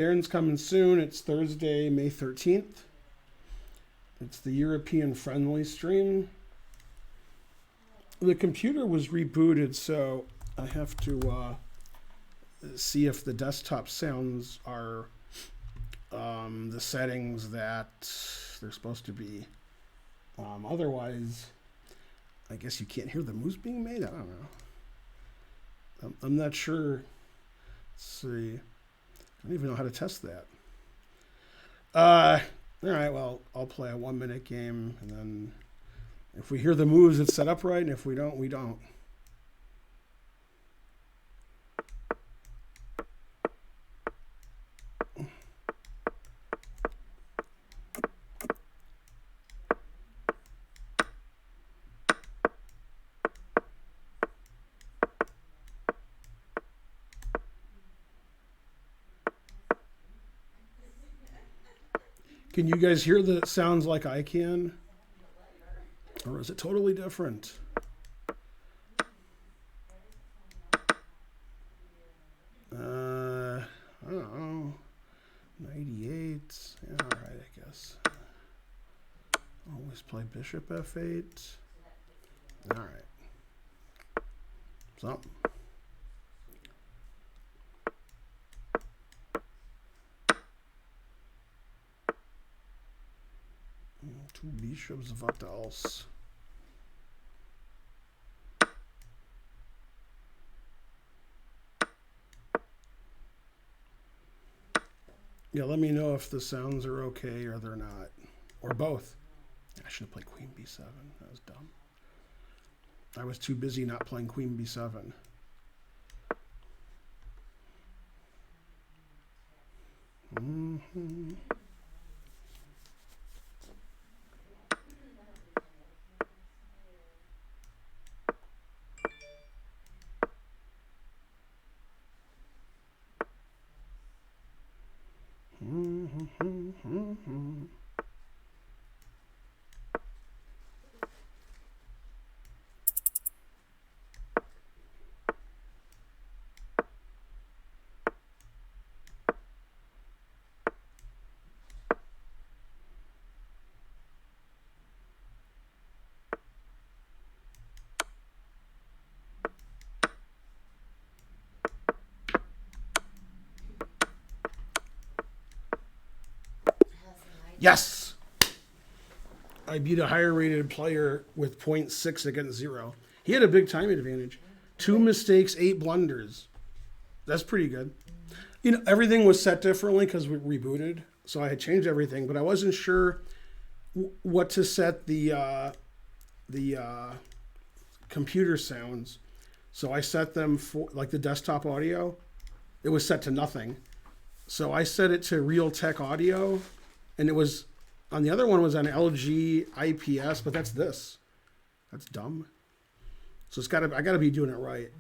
Aaron's coming soon. It's Thursday, May 13th. It's the European friendly stream. The computer was rebooted, so I have to see if the desktop sounds are the settings that they're supposed to be. Otherwise, I guess you can't hear the moves being made. I don't know. I'm not sure. Let's see. I don't even know how to test that. All right, well, I'll play a 1 minute game, and then if we hear the moves, it's set up right, and if we don't, we don't. Can you guys hear the sounds like I can? Or is it totally different? I don't know. 98. Yeah, all right, I guess. Always play bishop f8. All right. Something. Two bishops, what else? Yeah, let me know if the sounds are okay or they're not. Or both. I should have played queen b7. That was dumb. I was too busy not playing queen b7. Mm-hmm. Yes! I beat a higher rated player with 0.6 against 0. He had a big time advantage. 2 mistakes, 8 blunders. That's pretty good. You know, everything was set differently because we rebooted. So I had changed everything, but I wasn't sure what to set the computer sounds. So I set them for, like the desktop audio, it was set to nothing. So I set it to Realtek Audio, and it was, on the other one was on LG IPS, but that's this. That's dumb. So I gotta be doing it right.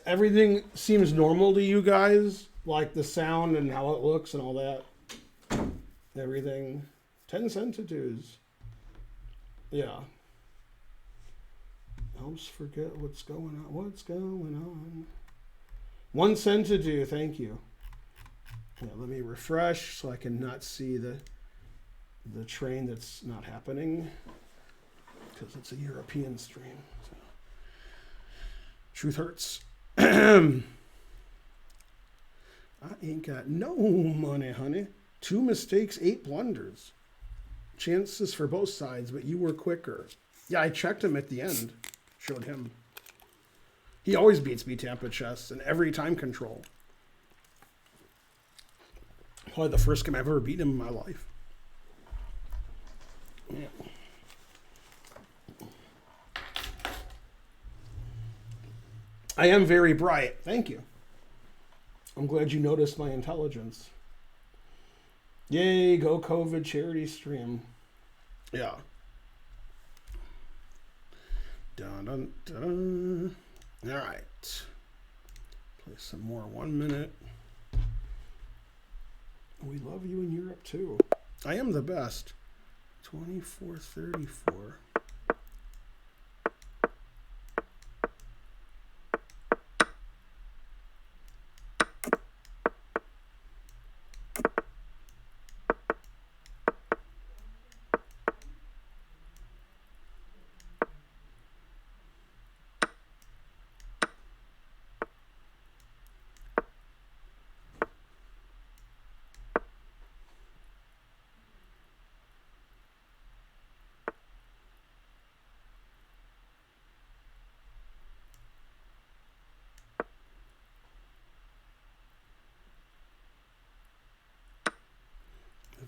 Everything seems normal to you guys, like the sound and how it looks and all that. Everything. 10 centitudes. Yeah. Helps forget what's going on. What's going on? 1 centitude, thank you. Yeah, let me refresh so I can not see the train that's not happening because it's a European stream. So. Truth hurts. I ain't got no money, honey. 2 mistakes, 8 blunders. Chances for both sides, but you were quicker. Yeah, I checked him at the end. Showed him. He always beats me Tampa chess and every time control. Probably the first game I've ever beaten him in my life. Yeah. I am very bright. Thank you. I'm glad you noticed my intelligence. Yay, go COVID charity stream. Yeah. Dun, dun, dun. All right. Play some more 1 minute. We love you in Europe too. I am the best. 2434.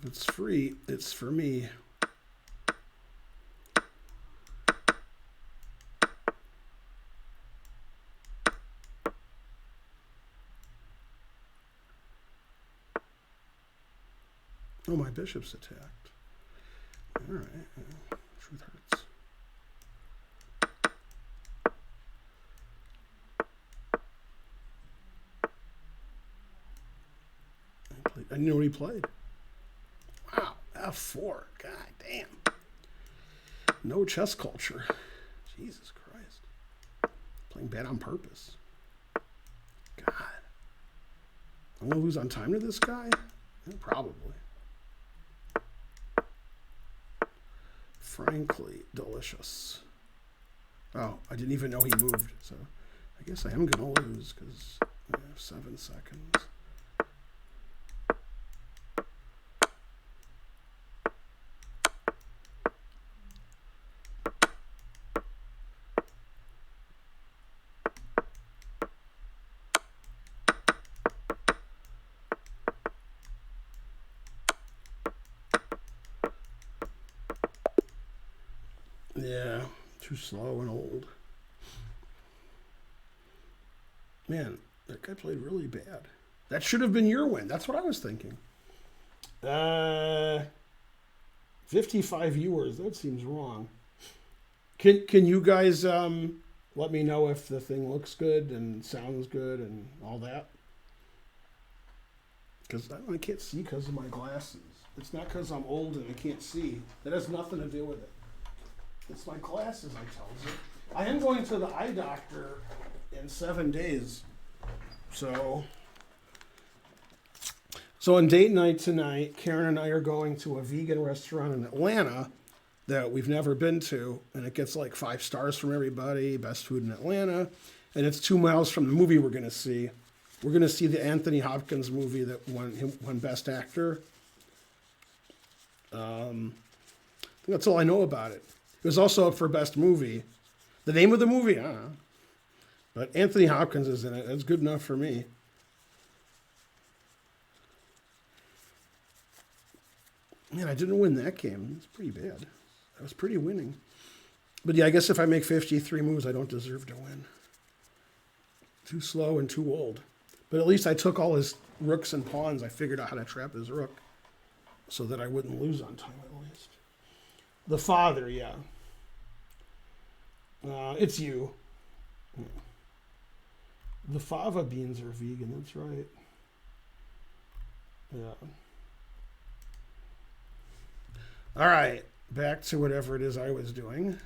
it's free, it's for me. Oh, my bishop's attacked. All right. Truth hurts. I didn't know what he played. Wow, F4. God damn. No chess culture. Jesus Christ. Playing bad on purpose. God. I'm going to lose on time to this guy? Yeah, probably. Frankly delicious. Oh, I didn't even know he moved, so I guess I am going to lose because I have 7 seconds. Yeah, too slow and old. Man, that guy played really bad. That should have been your win. That's what I was thinking. 55 viewers. That seems wrong. Can you guys let me know if the thing looks good and sounds good and all that? Because I can't see because of my glasses. It's not because I'm old and I can't see. That has nothing to do with it. It's my glasses, I tell you. I am going to the eye doctor in 7 days. So on date night tonight, Karen and I are going to a vegan restaurant in Atlanta that we've never been to, and it gets like 5 stars from everybody, best food in Atlanta, and it's 2 miles from the movie we're going to see. We're going to see the Anthony Hopkins movie that won Best Actor. I think that's all I know about it. It was also up for Best Movie. The name of the movie, I don't know. But Anthony Hopkins is in it. That's good enough for me. Man, I didn't win that game. It's pretty bad. I was pretty winning. But yeah, I guess if I make 53 moves, I don't deserve to win. Too slow and too old. But at least I took all his rooks and pawns. I figured out how to trap his rook so that I wouldn't lose on time at least. The father, yeah. It's you. The fava beans are vegan, that's right. Yeah. All right, back to whatever it is I was doing.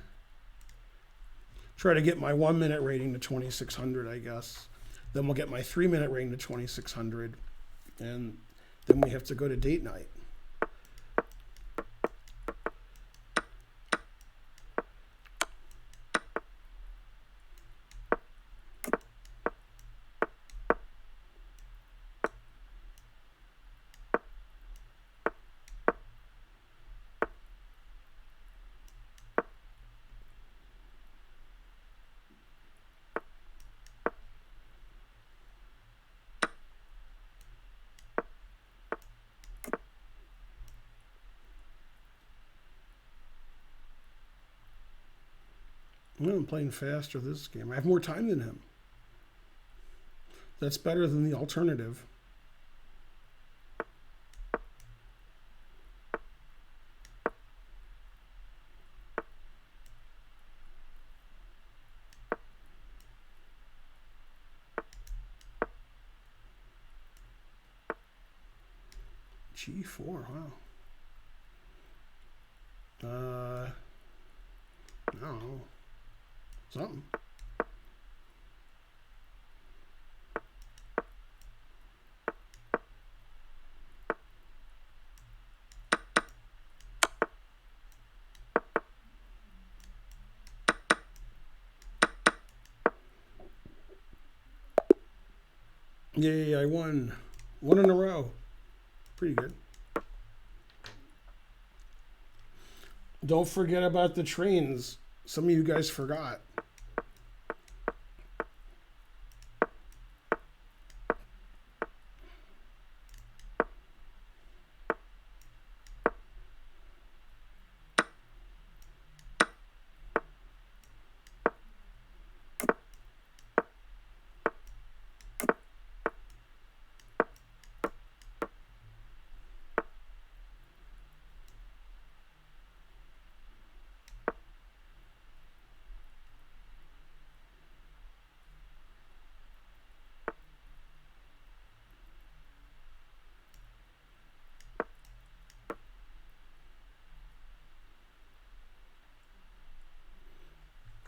Try to get my 1 minute rating to 2,600, I guess. Then we'll get my 3 minute rating to 2,600. And then we have to go to date night. Well, I'm playing faster this game. I have more time than him. That's better than the alternative. G4, wow. No. Something. Yay, I won. 1 in a row. Pretty good. Don't forget about the trains. Some of you guys forgot.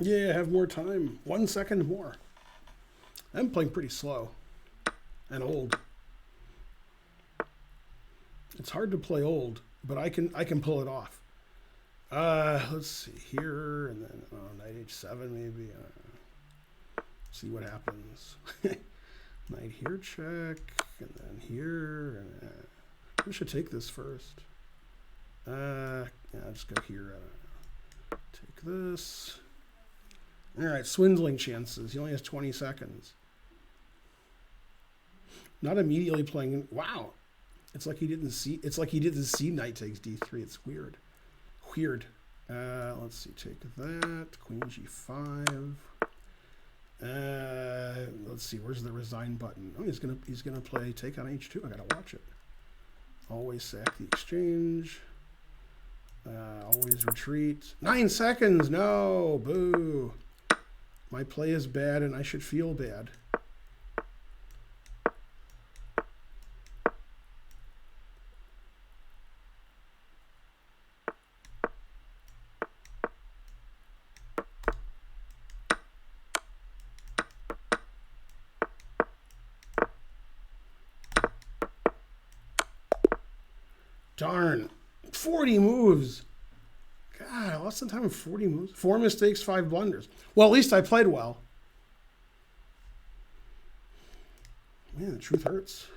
Yeah, have more time. 1 second more. I'm playing pretty slow and old. It's hard to play old, but I can pull it off. Let's see here, and then knight h7 maybe. See what happens. Knight here check, and then here. And, we should take this first. Yeah, I'll just go here. Take this. All right, swindling chances. He only has 20 seconds. Not immediately playing. Wow, it's like he didn't see. It's like he didn't see knight takes d3. It's weird. Weird. Let's see. Take that. Queen g5. Let's see. Where's the resign button? Oh, he's gonna play take on h2. I gotta watch it. Always sack the exchange. Always retreat. 9 seconds. No. Boo. My play is bad, and I should feel bad. Darn. 40 moves. God, I lost some time in 40 moves. 4 mistakes, 5 blunders. Well, at least I played well. Man, the truth hurts.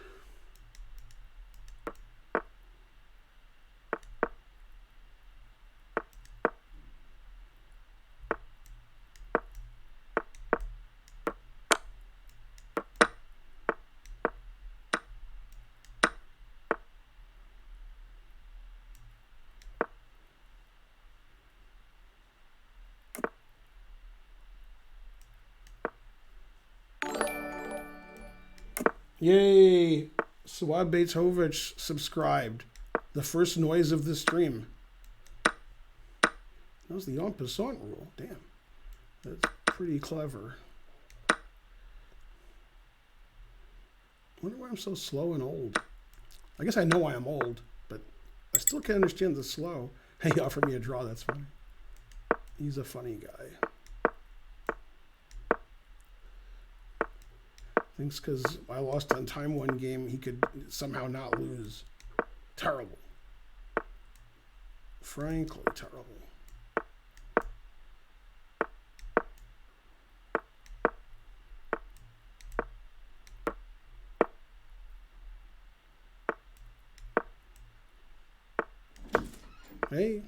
Yay! Swab Beethovich subscribed. The first noise of the stream. That was the en passant rule. Damn. That's pretty clever. Wonder why I'm so slow and old. I guess I know why I'm old, but I still can't understand the slow. Hey, he offered me a draw. That's funny. He's a funny guy. Thinks because I lost on time one game, he could somehow not lose. Terrible. Frankly, terrible. Hey.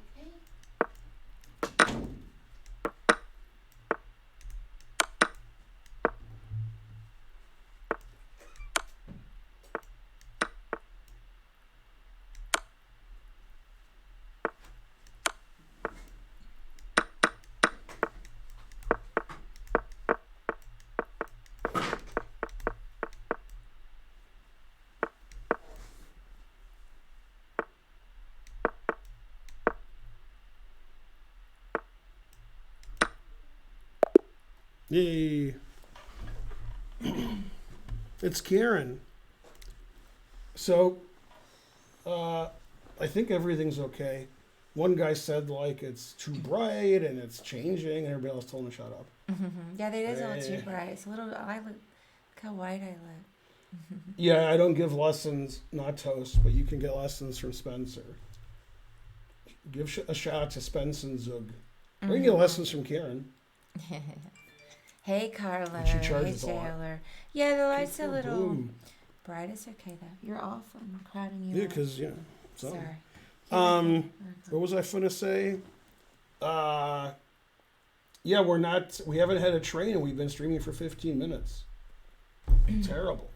Yay. It's Karen. So, I think everything's okay. One guy said, like, it's too bright and it's changing, and everybody else told him to shut up. Yeah, they is a little too bright. It's a little, look how white I look. Yeah, I don't give lessons, not Toast, but you can get lessons from Spencer. Give a shout out to Spence and Zug. Or you can get lessons from Karen. Hey, Carla. And she Hey, charges a lot. Taylor. Yeah, the light's a little Boom. bright. It's okay, though. You're off. I'm crowding you Yeah, out. because, yeah. So. Sorry. What was I finna say? Yeah, we haven't had a train and we've been streaming for 15 minutes. Terrible.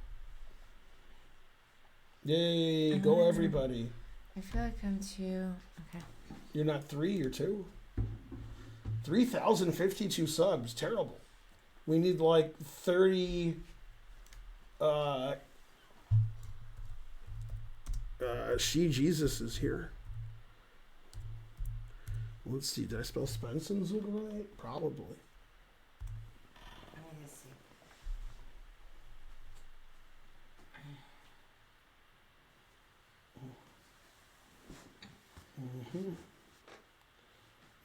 Yay, go everybody. I feel like I'm too... Okay. You're not 3, you're 2. 3,052 subs, terrible. We need like 30... She Jesus is here. Let's see, did I spell Spencen's right? Probably. Let me see.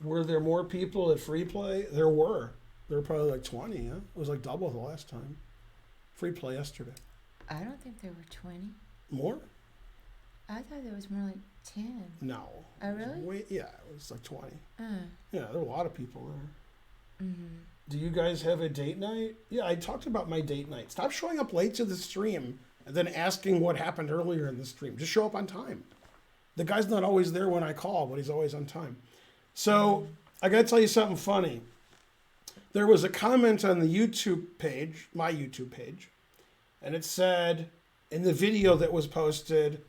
Were there more people at Free Play? There were. There were probably like 20, yeah? It was like double the last time. Free Play yesterday. I don't think there were 20. More? I thought there was more like 10. No. Oh, really? Yeah, it was like 20. Uh, Yeah, there were a lot of people there. mm-hmm. Do you guys have a date night? Yeah, I talked about my date night. Stop showing up late to the stream and then asking what happened earlier in the stream. Just show up on time. The guy's not always there when I call, but he's always on time. So I gotta tell you something funny. There was a comment on the YouTube page, my YouTube page, and it said in the video that was posted,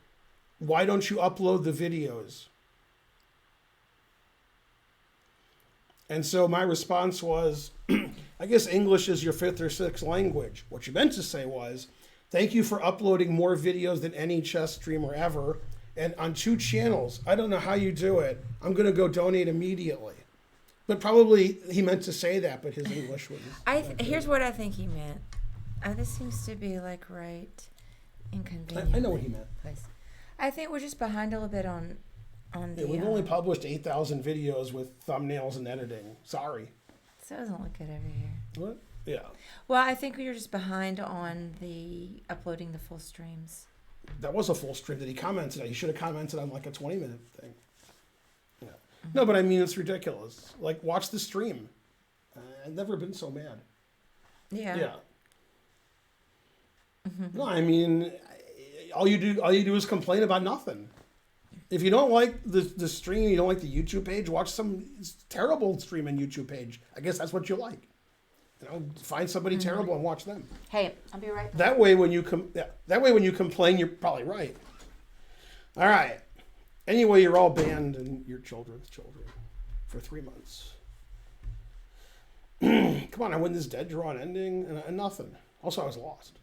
"Why don't you upload the videos?" And so my response was, I guess English is your fifth or sixth language. What you meant to say was, thank you for uploading more videos than any chess streamer ever, and on 2 channels. I don't know how you do it. I'm going to go donate immediately. But probably he meant to say that, but his English was... Here's what I think he meant. This seems to be like right inconvenient. I know what he meant. Place. I think we're just behind a little bit on the... Yeah, we've only published 8,000 videos with thumbnails and editing. Sorry. So it doesn't look good over here. What? Yeah. Well, I think we're just behind on the uploading the full streams. That was a full stream that he commented on. He should have commented on like a 20-minute thing. Yeah. Mm-hmm. No, but I mean, it's ridiculous. Like, watch the stream. I've never been so mad. Yeah. Yeah. Mm-hmm. No, I mean, all you do is complain about nothing. If you don't like the stream, you don't like the YouTube page, watch some terrible stream on YouTube page. I guess that's what you like. You know, find somebody terrible and watch them. Hey, I'll be right back. That way, when you complain, you're probably right. All right. Anyway, you're all banned and your children's children for 3 months. Come on, I win this dead draw and ending and nothing. Also, I was lost.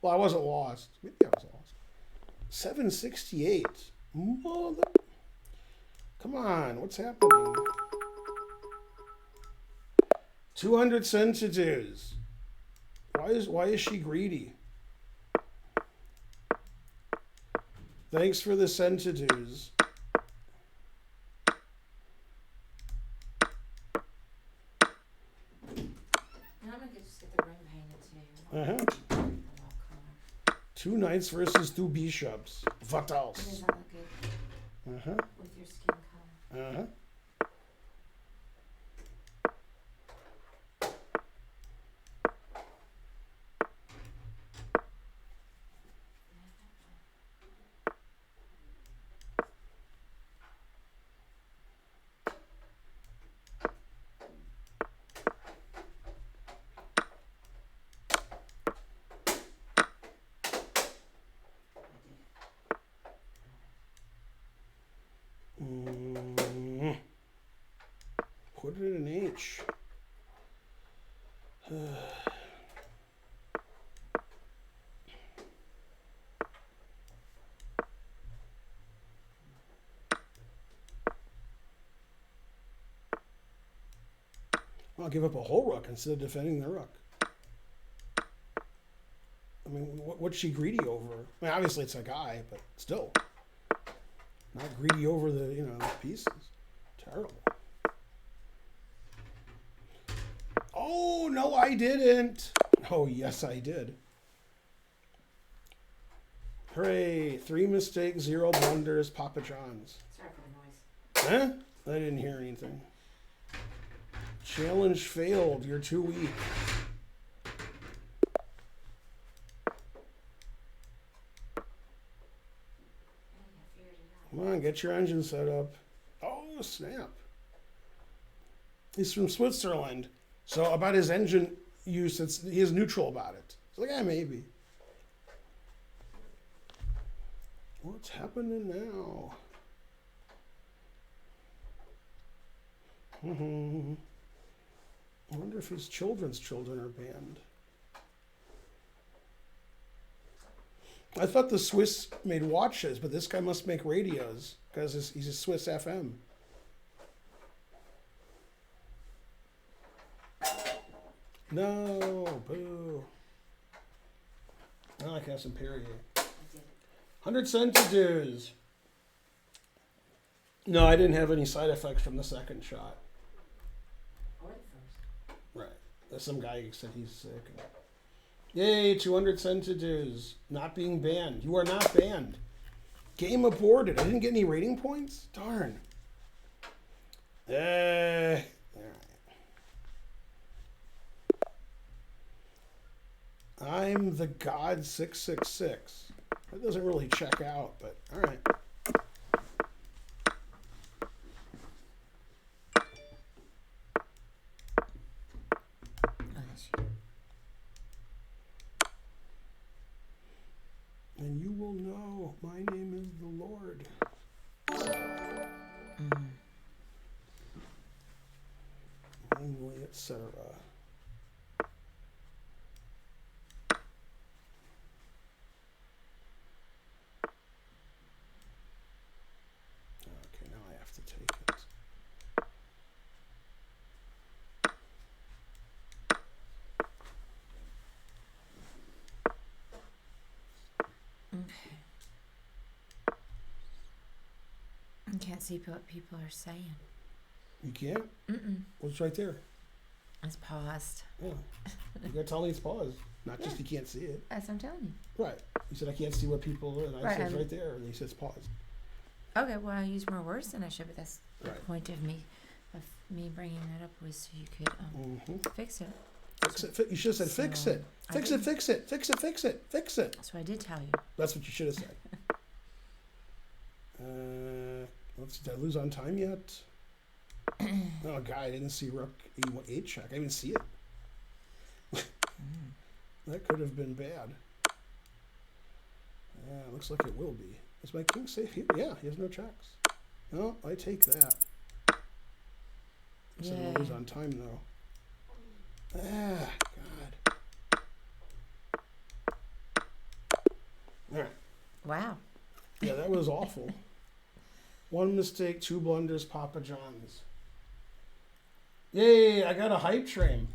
Well, I wasn't lost. Maybe I was lost. 768. Mother. Come on, what's happening? 200 centidues. Why is she greedy? Thanks for the centidues. I'm gonna just get the room painted too. Uh-huh. 2 knights versus 2 bishops. What It else? doesn't look good Uh-huh. with your skin color. Uh-huh. Put it in H. I'll give up a whole rook instead of defending the rook. I mean, what's she greedy over? I mean, obviously it's a guy, but still. Not greedy over the, pieces. Terrible. Oh, no, I didn't. Oh, yes, I did. Hooray. 3 mistakes, 0 blunders, Papa John's. Sorry for the noise. Huh? I didn't hear anything. Challenge failed. You're too weak. Come on, get your engine set up. Oh, snap. He's from Switzerland. So about his engine use, he is neutral about it. It's like, yeah, maybe. What's happening now? I wonder if his children's children are banned. I thought the Swiss made watches, but this guy must make radios because he's a Swiss FM. No, boo. I like to have some Perrier. 100 centidues. No, I didn't have any side effects from the second shot. Or the first. Right. There's some guy who said he's sick. Yay, 200 centimeters. Not being banned. You are not banned. Game aborted. I didn't get any rating points? Darn. Alright. I'm the God 666. That doesn't really check out, but alright. Oh, that's you. And you will know my name is the Lord. Namely, etc. Okay, now I have to take it. Okay. I can't see what people are saying. You can't? Mm-mm. What's right there? It's paused. Yeah. You gotta tell me it's paused. Not Yeah. just you can't see it. As I'm telling you. Right. You said I can't see what people and I Right, said it's I'm- right there and he says paused. Okay, well, I used more words than I should, but that's the Right. point of me bringing that up was so you could fix it. Fix it. You should have said fix So, it. I Fix it, did. fix it, fix it, fix it, fix it. So I did tell you. That's what you should have said. Did I lose on time yet? Oh, God, I didn't see Rook E8 check. I didn't see it. That could have been bad. Yeah, looks like it will be. Is my king safe here? Yeah, he has no checks. No, I take that. So I lose Yeah. on time, though. Ah, God. All right. Wow. Yeah, that was awful. One mistake, two blunders, Papa John's. Yay, I got a hype train.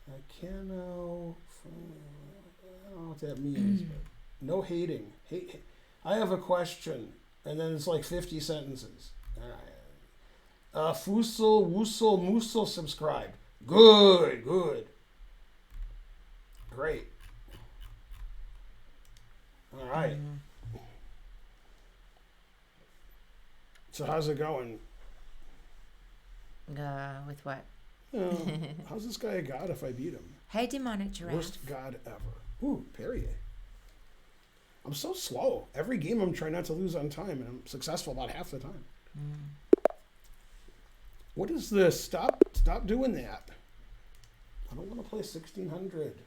I don't know what that means, but no hating. I have a question, and then it's like 50 sentences. All right. Fusel, Woosel, Moosel subscribed. Good, good. Great. All right. So how's it going? With what? How's this guy a god if I beat him? Hey, demonic giraffe. Worst god ever. Ooh, Perrier. I'm so slow. Every game I'm trying not to lose on time, and I'm successful about half the time. What is this? Stop doing that. I don't want to play 1600.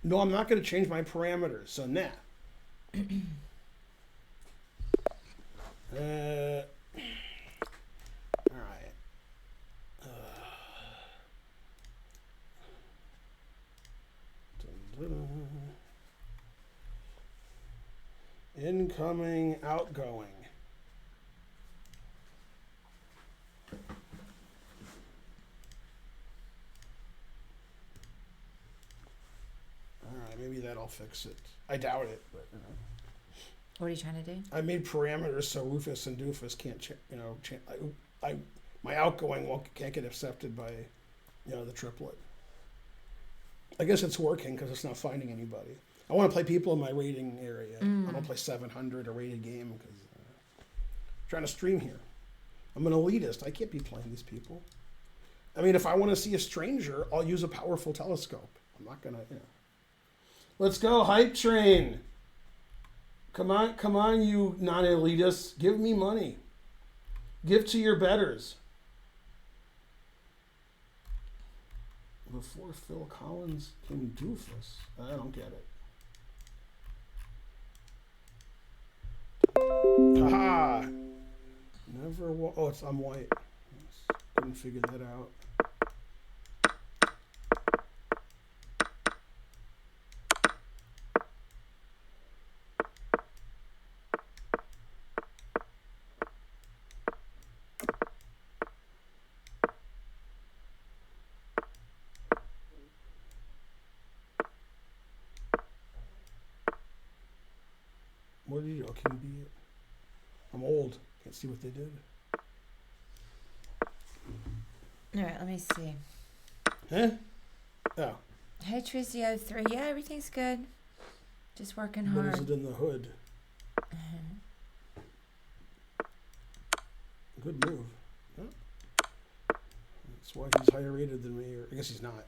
No, I'm not going to change my parameters, so nah. All right. Incoming, outgoing. All right, maybe that'll fix it. I doubt it, but you know. What are you trying to do? I made parameters so Rufus and Doofus can't, my outgoing can't get accepted by, the triplet. I guess it's working because it's not finding anybody. I want to play people in my rating area. I don't play 700 a rated game because I'm trying to stream here. I'm an elitist. I can't be playing these people. I mean, if I want to see a stranger, I'll use a powerful telescope. I'm not gonna, Let's go, hype train. Come on, you non-elitists. Give me money. Give to your betters. Before Phil Collins came Doofus. I don't get it. Haha. Never. I'm white. Couldn't figure that out. What did you do? King B it? I'm old. Can't see what they did. All right, let me see. Huh? Oh. Hey, Trizzy03. Yeah, everything's good. Just working What hard. is it in the hood? Good move. Huh? That's why he's higher rated than me, or I guess he's not.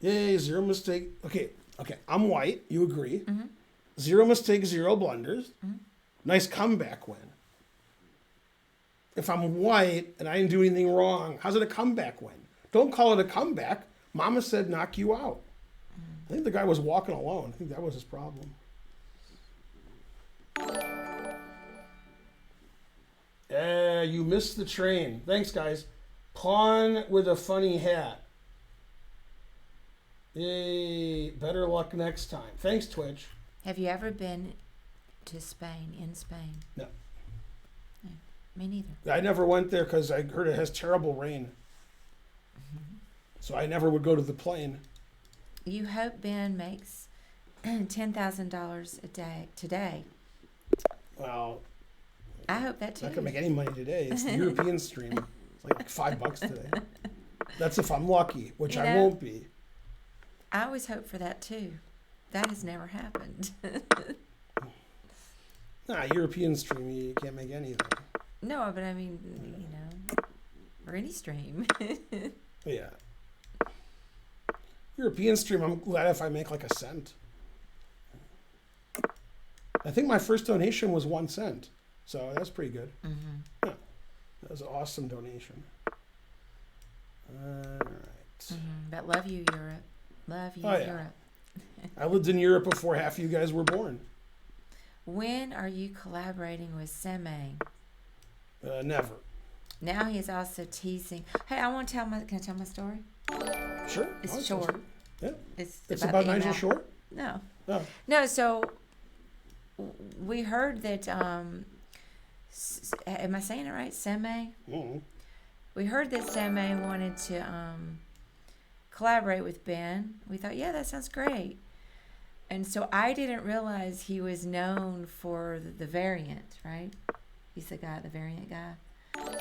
Yay, 0 mistake. Okay. I'm white. You agree? Mm-hmm. 0 mistake, 0 blunders. Mm-hmm. Nice comeback win. If I'm white and I didn't do anything wrong, how's it a comeback win? Don't call it a comeback. Mama said knock you out. I think the guy was walking alone. I think that was his problem. You missed the train. Thanks, guys. Pawn with a funny hat. Yay. Better luck next time. Thanks, Twitch. Have you ever been to Spain, in Spain? No. Me neither. I never went there because I heard it has terrible rain. So I never would go to the plane. You hope Ben makes $10,000 a day today. Well, I hope that too. not gonna make any money today. It's the European stream. It's like $5 today. That's if I'm lucky, which You I know- won't be. I always hope for that too. That has never happened. Nah, European stream, you can't make anything. No, but I mean, you know, or any stream. Yeah. European stream, I'm glad if I make like a cent. I think my first donation was 1 cent. So that's pretty good. Mm-hmm. That was an awesome donation. All right. Mm-hmm. But love you, Europe. Love you, Oh, yeah. Europe. I lived in Europe before half of you guys were born. When are you collaborating with Seme? Never. Now he is also teasing. Hey, I want to tell my. Can I tell my story? Sure. It's Oh, short. Yeah. It's It's about the Nigel email. Short? No. Oh. No. So we heard that. Am I saying it right? Seme. Mm-hmm. We heard that Seme wanted to collaborate with Ben. We thought, yeah, that sounds great. And so I didn't realize he was known for the variant, right? He's the guy, the variant guy.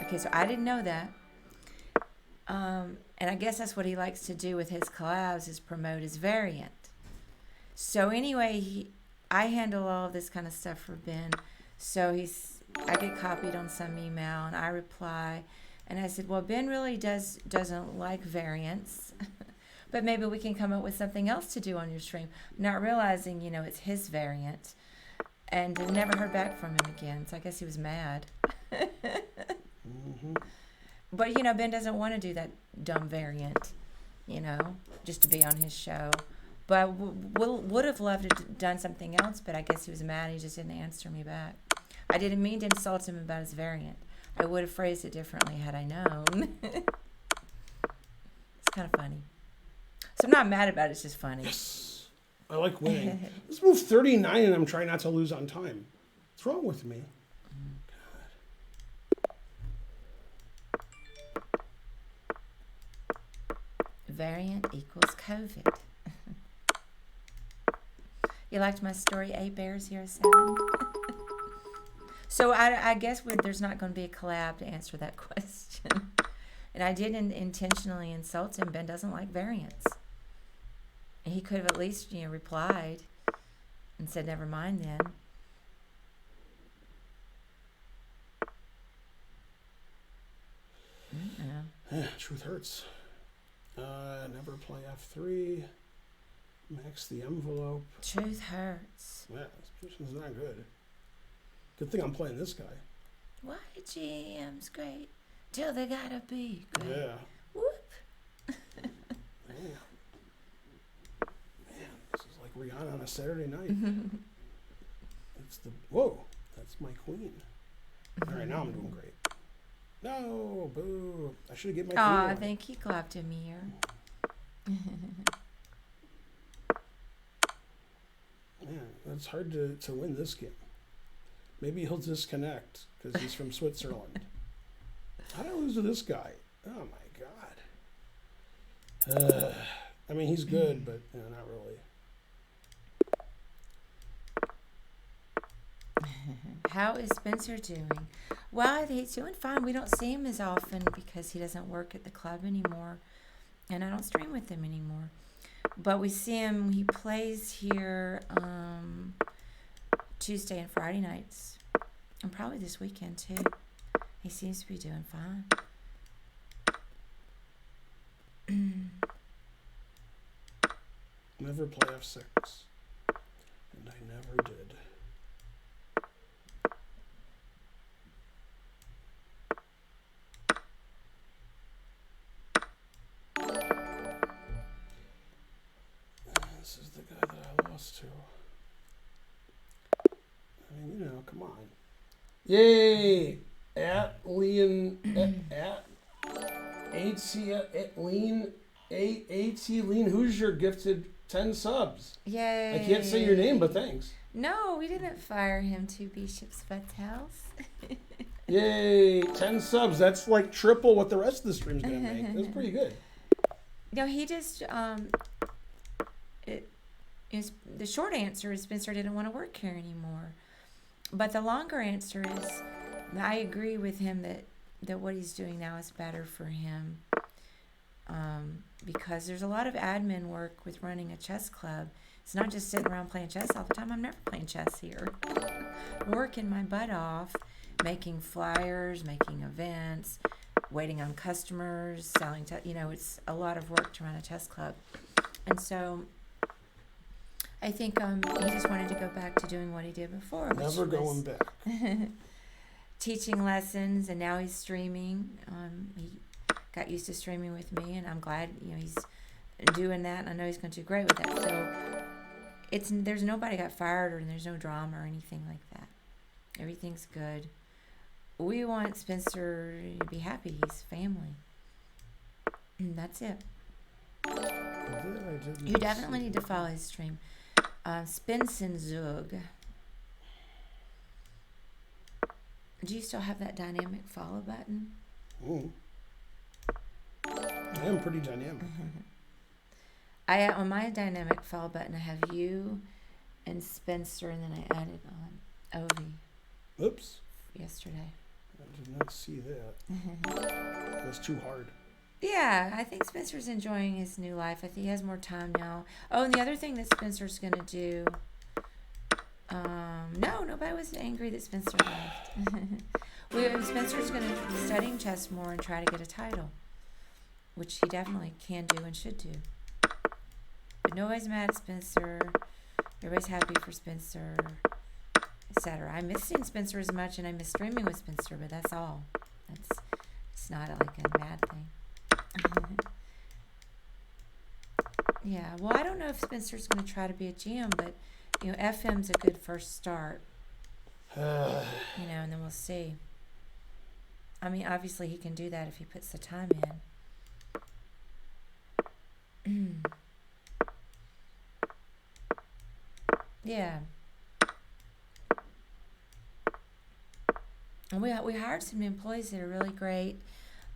Okay, so I didn't know that. And I guess that's what he likes to do with his collabs is promote his variant. So anyway, I handle all of this kind of stuff for Ben. So I get copied on some email and I reply. And I said, well, Ben really doesn't like variants. But maybe we can come up with something else to do on your stream. Not realizing, it's his variant. And never heard back from him again. So I guess he was mad. Mm-hmm. But, Ben doesn't want to do that dumb variant, just to be on his show. But would have loved to have done something else, but I guess he was mad. He just didn't answer me back. I didn't mean to insult him about his variant. I would have phrased it differently had I known. It's kind of funny. So I'm not mad about it. It's just funny. Yes. I like winning. Let's move 39 and I'm trying not to lose on time. What's wrong with me? Variant equals COVID. You liked my story, ABears07? So I guess there's not going to be a collab to answer that question. And I didn't intentionally insult him. Ben doesn't like variants. And he could have at least, replied and said, never mind then. Truth hurts. Never play F3. Max the envelope. Truth hurts. Yeah, this position's not good. Good thing I'm playing this guy. Why GM's great till they gotta be great. Yeah. Whoop. Man, this is like Rihanna on a Saturday night. Whoa, that's my queen. All right, now I'm doing great. No, boo. I should have given my queen Aw, away. thank you, Gloptomir. Man, it's hard to win this game. Maybe he'll disconnect because he's from Switzerland. How did I lose to this guy? Oh my god. I mean, he's good, but not really. How is Spencer doing? Well, he's doing fine. We don't see him as often because he doesn't work at the club anymore, and I don't stream with him anymore. But we see him. He plays here Tuesday and Friday nights, and probably this weekend too. He seems to be doing fine. Never play F6. And I never did. This is the guy that I lost to. I mean, you know, come on. Yay! At Lean at HC at Lean AT Lean Hoosier gifted 10 subs. Yay! I can't say your name, but thanks. No, we didn't fire him to Bishop Spud's house. Yay! 10 subs. That's like triple what the rest of the stream's gonna make. That's pretty good. No, he just the short answer is Spencer didn't want to work here anymore. But the longer answer is I agree with him that what he's doing now is better for him. Because there's a lot of admin work with running a chess club. It's not just sitting around playing chess all the time. I'm never playing chess here. Working my butt off, making flyers, making events, waiting on customers, selling. It's a lot of work to run a chess club. And so I think he just wanted to go back to doing what he did before. Never going back. Teaching lessons, and now he's streaming. He got used to streaming with me, and I'm glad he's doing that. And I know he's going to do great with that. So there's nobody got fired, or there's no drama or anything like that. Everything's good. We want Spencer to be happy. He's family. And that's it. You definitely need to follow his stream. Spensenzug. Do you still have that dynamic follow button? I am pretty dynamic. On my dynamic follow button, I have you and Spencer, and then I added on Ovi. Oops. Yesterday. I did not see that. That's too hard. Yeah, I think Spencer's enjoying his new life. I think he has more time now. Oh, and the other thing that Spencer's going to do... no, nobody was angry that Spencer left. Spencer's going to be studying chess more and try to get a title, which he definitely can do and should do. But nobody's mad at Spencer. Everybody's happy for Spencer, etc. I miss seeing Spencer as much, and I miss streaming with Spencer, but that's all. It's not like a bad thing. Yeah, well, I don't know if Spencer's going to try to be a GM, but FM's a good first start. And then we'll see. I mean, obviously he can do that if he puts the time in. Yeah. And we hired some employees that are really great.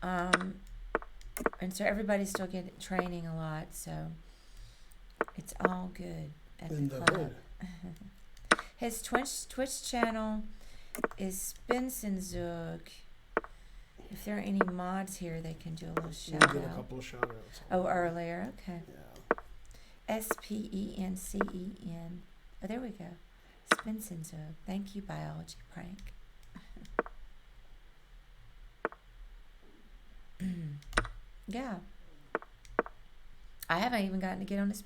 And so everybody's still getting training a lot, so it's all good at the club. His Twitch channel is Spensenzug. If there are any mods here, they can do a little shout out. We'll get a couple of shout outs. Oh, earlier, okay. Yeah. Spencen. Oh, there we go. Spensenzug. Thank you, Biology Prank. Yeah. I haven't even gotten to get on his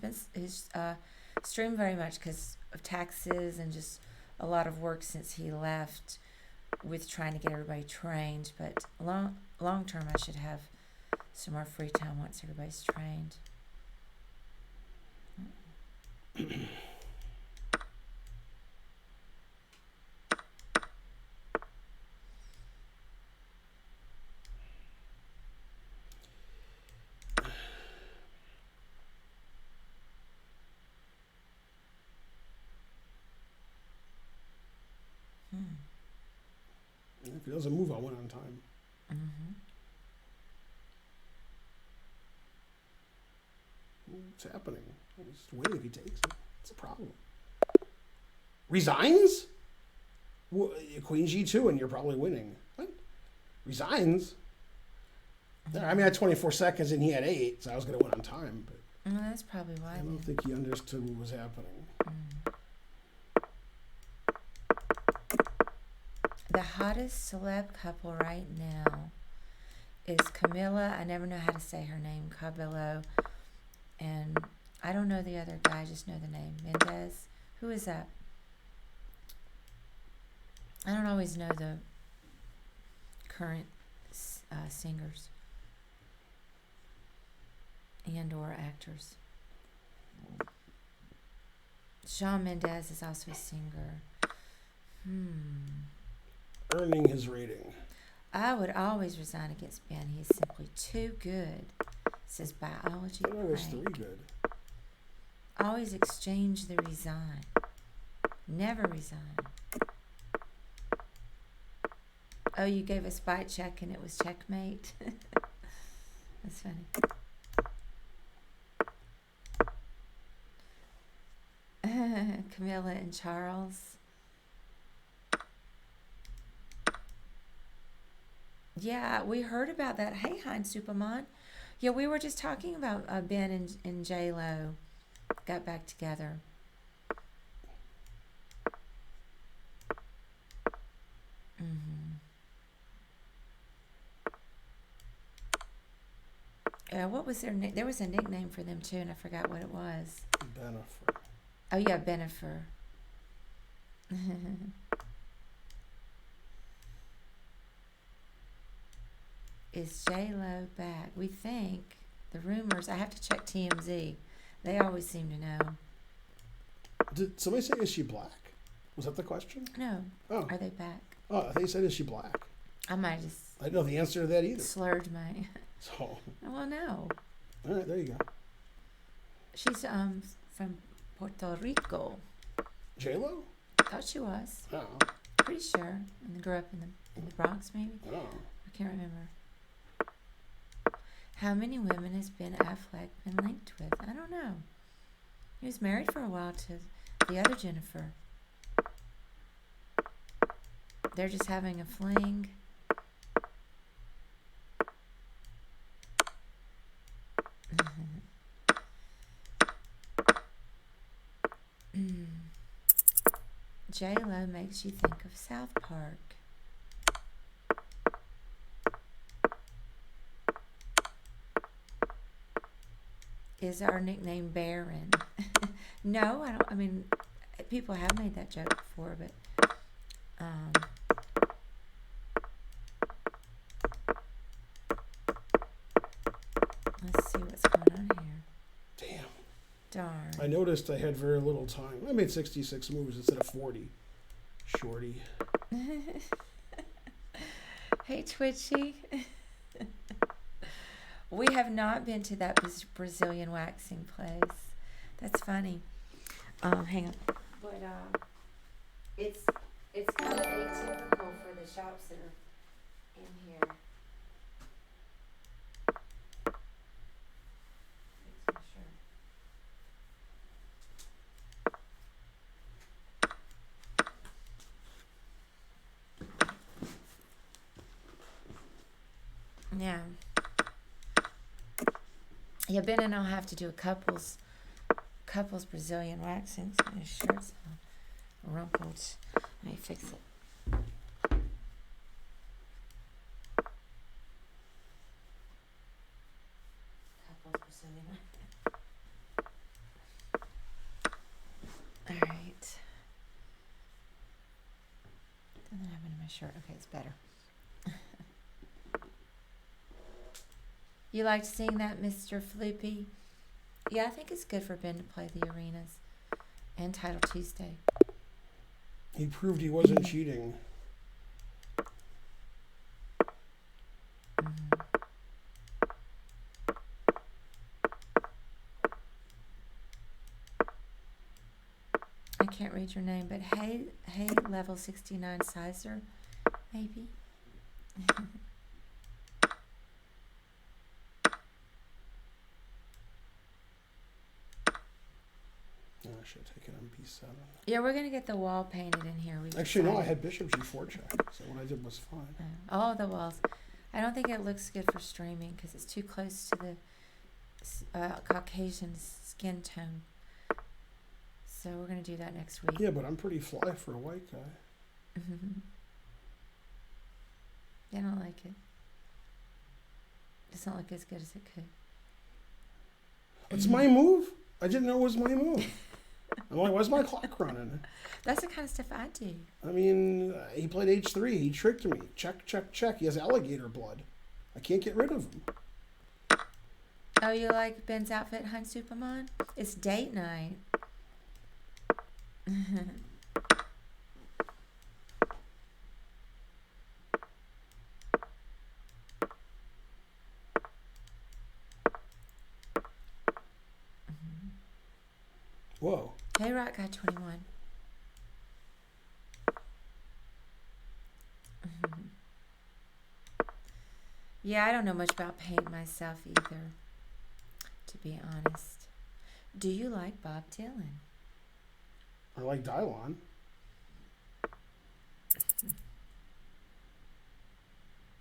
stream very much because of taxes and just a lot of work since he left with trying to get everybody trained. But long term, I should have some more free time once everybody's trained. If he doesn't move, I'll win on time. What's happening? I'll just wait if he takes it. It's a problem. Resigns? Well, Queen G2 and you're probably winning. What? Resigns? I mean, I had 24 seconds and he had 8, so I was going to win on time. But That's probably why. I don't think he understood what was happening. The hottest celeb couple right now is Camila. I never know how to say her name. Cabello. And I don't know the other guy. I just know the name. Mendez. Who is that? I don't always know the current singers and or actors. Shawn Mendes is also a singer. Earning his rating. I would always resign against Ben. He is simply too good, says Biology I was 3 Frank. good. Always exchange the resign. Never resign. Oh, you gave a spite check and it was checkmate? That's funny. Camilla and Charles. Yeah, we heard about that. Hey, Heinz Superman. Yeah, we were just talking about Ben and J-Lo got back together. What was their name? There was a nickname for them too, and I forgot what it was. Bennifer. Oh yeah, Bennifer. Is J-Lo back? We think. The rumors, I have to check TMZ. They always seem to know. Did somebody say, is she black? Was that the question? No. Oh. Are they back? Oh, I think you said, is she black? I might have just I didn't know the answer to that either. slurred my... So, Well, no. all right, there you go. She's from Puerto Rico. J-Lo? Thought she was. Oh. Pretty sure. And grew up in the Bronx, maybe? Oh. I can't remember. How many women has Ben Affleck been linked with? I don't know. He was married for a while to the other Jennifer. They're just having a fling. J-Lo makes you think of South Park. Is our nickname Baron? No, I don't. I mean, people have made that joke before, but let's see what's going on here. Damn. Darn. I noticed I had very little time. I made 66 moves instead of 40. Shorty. Hey, Twitchy. We have not been to that Brazilian waxing place. That's funny. Hang on. But it's kind of atypical for the shops that are in here. Fix my shirt. Yeah. Yeah, Ben and I'll have to do a couples Brazilian waxing. So my shirt's all rumpled. Let me fix it. Couples Brazilian waxing. All right. Doesn't happen to my shirt. Okay, it's better. You liked seeing that, Mr. Floopy? Yeah, I think it's good for Ben to play the arenas and Title Tuesday. He proved he wasn't cheating. I can't read your name, but hey, level 69 Sizer, maybe. Oh, I should have taken on PC. 7. Yeah, we're gonna get the wall painted in here. We Actually, no, I decided. had bishop g4 check, so what I did was fine. All the walls. I don't think it looks good for streaming because it's too close to the Caucasian skin tone. So we're gonna do that next week. Yeah, but I'm pretty fly for a white guy. I don't like it. Doesn't look as good as it could. It's my move? I didn't know it was my move. I'm like, why's my clock running? That's the kind of stuff I do. I mean, he played h3. He tricked me. Check, check, check. He has alligator blood. I can't get rid of him. Oh, you like Ben's outfit, Hein Superman? It's date night. Whoa. Hey, Rock got 21. Yeah, I don't know much about paint myself either, to be honest. Do you like Bob Dylan? I like Dylon.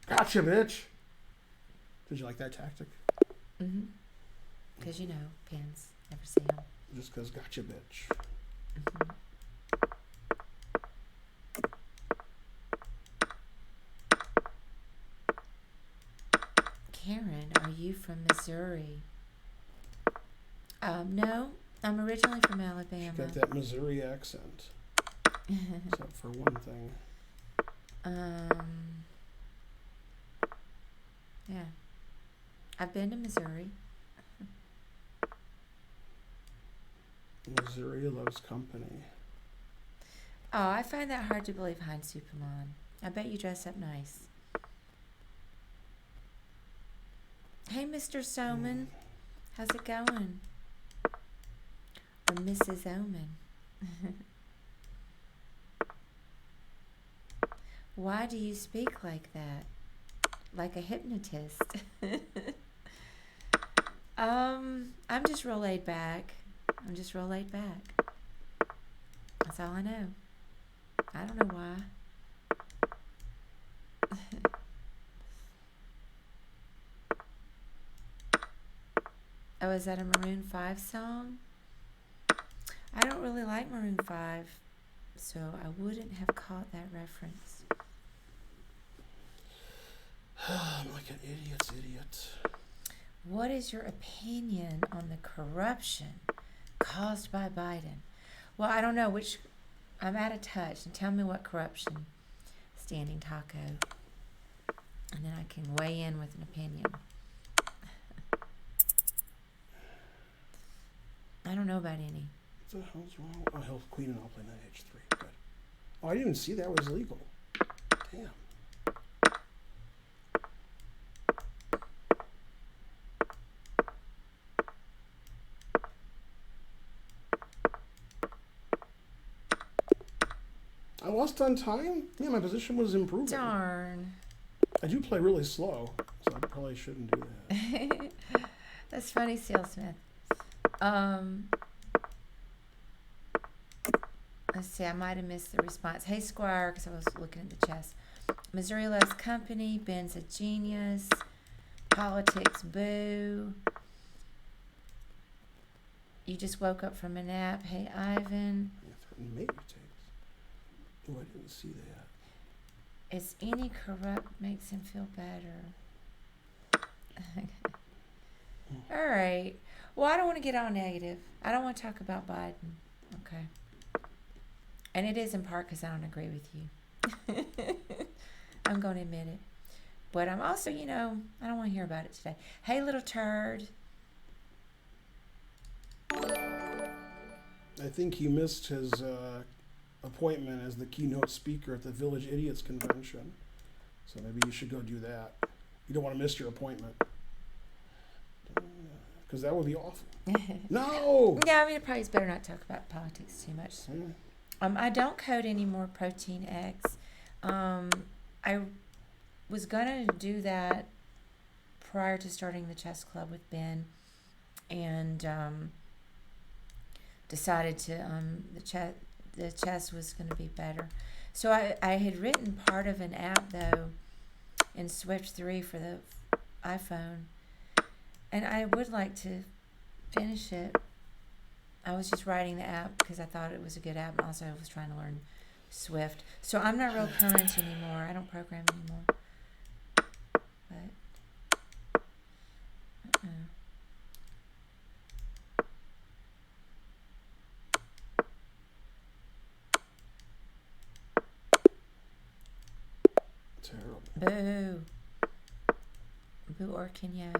Gotcha, bitch. Did you like that tactic? Because you know, pins, never see them. Just because gotcha, bitch. Karen, are you from Missouri? No, I'm originally from Alabama. She got that Missouri accent. Except for one thing. Yeah. I've been to Missouri. Missouri loves company. Oh, I find that hard to believe, Hein Superman. I bet you dress up nice. Hey, Mr. Soman. How's it going? Or Mrs. Oman. Why do you speak like that? Like a hypnotist. I'm just real laid back. That's all I know. I don't know why. Oh, is that a Maroon 5 song? I don't really like Maroon 5, so I wouldn't have caught that reference. I'm like an idiot's idiot. What is your opinion on the corruption caused by Biden? Well, I don't know which. I'm out of touch. And tell me what corruption. Standing Taco. And then I can weigh in with an opinion. I don't know about any. What the hell's wrong? Oh, hell, queen and I'll play knight h3. Good. Oh, I didn't even see that was legal. Damn. I lost on time? Yeah, my position was improving. Darn. I do play really slow, so I probably shouldn't do that. That's funny, Steelsmith. Let's see, I might have missed the response. Hey, Squire, because I was looking at the chest. Missouri loves company. Ben's a genius. Politics, boo. You just woke up from a nap. Hey, Ivan. Yeah, threatened mate takes. Oh, I didn't see that. Is any corrupt makes him feel better? All right. Well, I don't want to get all negative. I don't want to talk about Biden. Okay. And it is in part because I don't agree with you. I'm going to admit it. But I'm also, I don't want to hear about it today. Hey, little turd. I think he missed his appointment as the keynote speaker at the Village Idiots Convention. So maybe you should go do that. You don't want to miss your appointment. Because that would be awful. No! Yeah, I mean, it probably is better not to talk about politics too much. I don't code anymore, Protein X. I was going to do that prior to starting the chess club with Ben. And decided to the chess was going to be better. So I had written part of an app though in Swift 3 for the iPhone, and I would like to finish it. I was just writing the app because I thought it was a good app, and also I was trying to learn Swift. So I'm not real current anymore. I don't program anymore. But Terrible. boo, boo Orkinyo.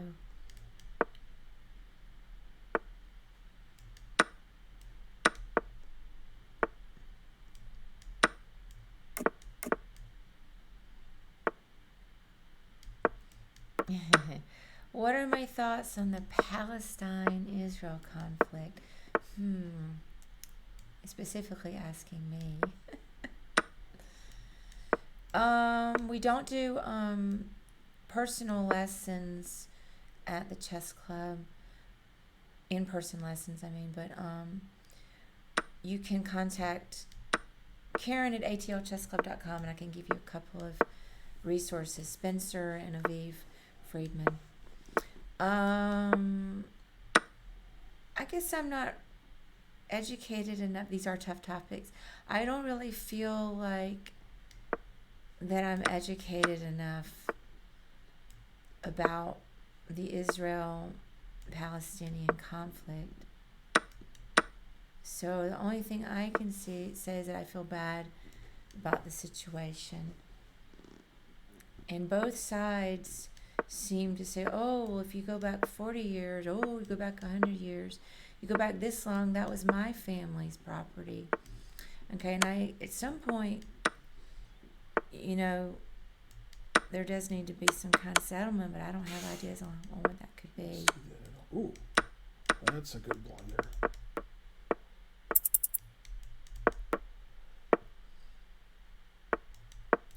What are my thoughts on the Palestine-Israel conflict? Specifically asking me. We don't do personal lessons at the chess club. In-person lessons, I mean, but you can contact Karen at atlchessclub.com, and I can give you a couple of resources. Spencer and Aviv Friedman. I guess I'm not educated enough. These are tough topics. I don't really feel like that I'm educated enough about the Israel-Palestinian conflict. So the only thing I can say is that I feel bad about the situation. And both sides seem to say, oh, well, if you go back 40 years, oh, you go back 100 years, you go back this long, that was my family's property. Okay, and at some point, there does need to be some kind of settlement, but I don't have ideas on what that could be. Ooh, that's a good blunder.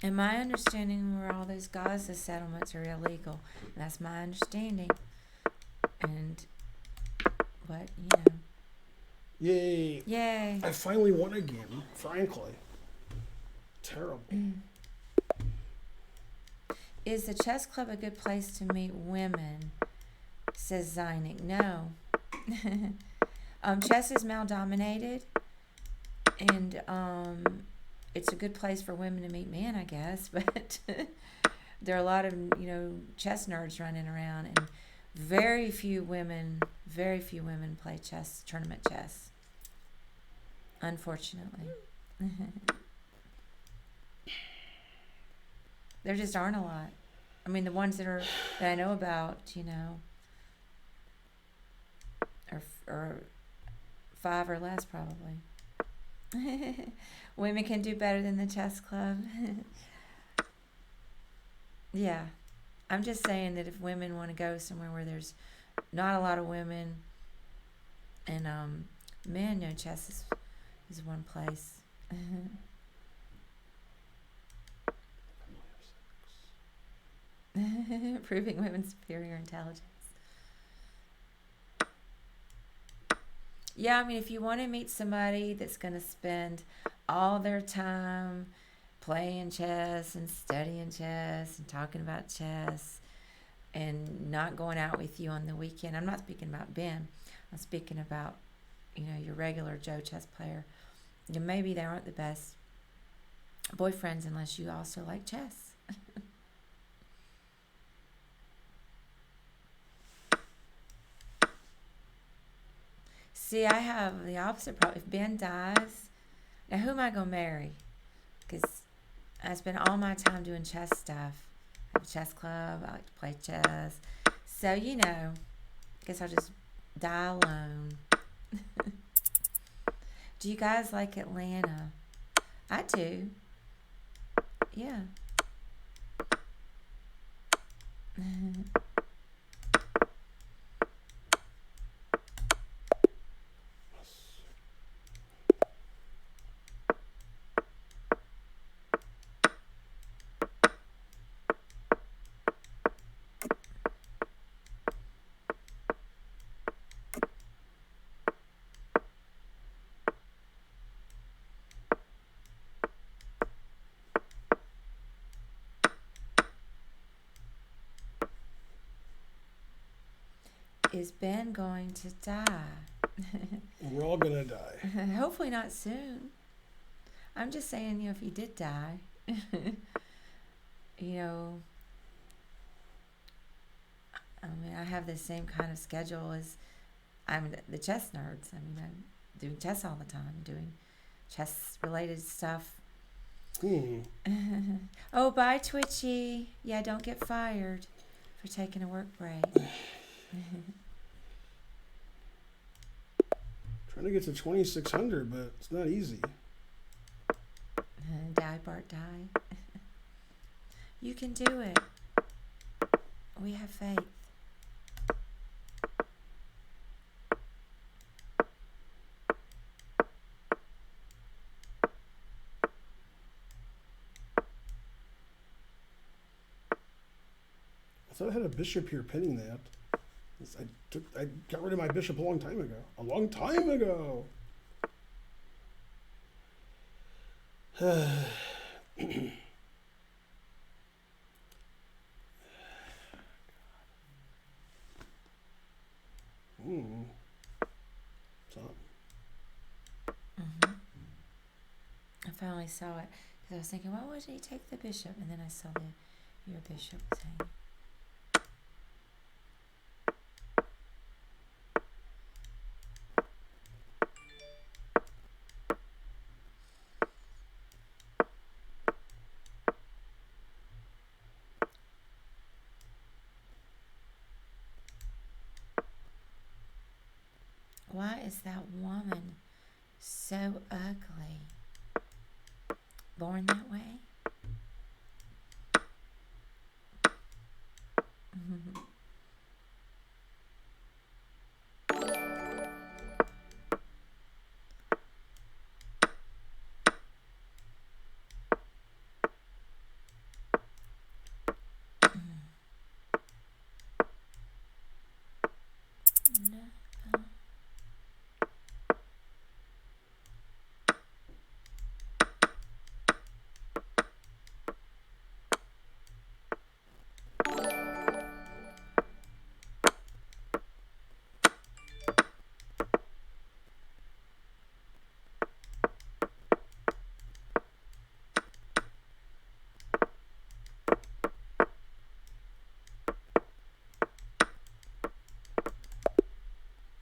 And my understanding were all those Gaza settlements are illegal. And that's my understanding. And Yay. Yay. I finally won a game, frankly. Terrible. Is the chess club a good place to meet women? Says Zynic. No. Chess is male dominated. And it's a good place for women to meet men, I guess, but there are a lot of, chess nerds running around, and very few women play chess, tournament chess, unfortunately. There just aren't a lot. I mean, the ones that I know about, are 5 or less probably. Women can do better than the chess club. Yeah. I'm just saying that if women want to go somewhere where there's not a lot of women and men, chess is one place. Proving women's superior intelligence. Yeah, I mean, if you want to meet somebody that's going to spend all their time playing chess and studying chess and talking about chess and not going out with you on the weekend, I'm not speaking about Ben. I'm speaking about, your regular Joe chess player. Maybe they aren't the best boyfriends unless you also like chess. See, I have the opposite problem. If Ben dies, now who am I going to marry? Because I spend all my time doing chess stuff. I have a chess club. I like to play chess. So, I guess I'll just die alone. Do you guys like Atlanta? I do. Yeah. is Ben going to die? We're all gonna die. Hopefully not soon. I'm just saying, if he did die, you know, I mean, I have the same kind of schedule as I'm the chess nerds. I mean, I'm doing chess all the time, doing chess related stuff. Oh, bye, Twitchy. Yeah, don't get fired for taking a work break. Trying to get to 2600, but it's not easy. Die, Bart, die. You can do it. We have faith. I thought I had a bishop here pinning that. I got rid of my bishop a long time ago. A long time ago. So, I finally saw it because I was thinking, why would he take the bishop? And then I saw your bishop was hanging. Why is that woman so ugly? Born that way? No.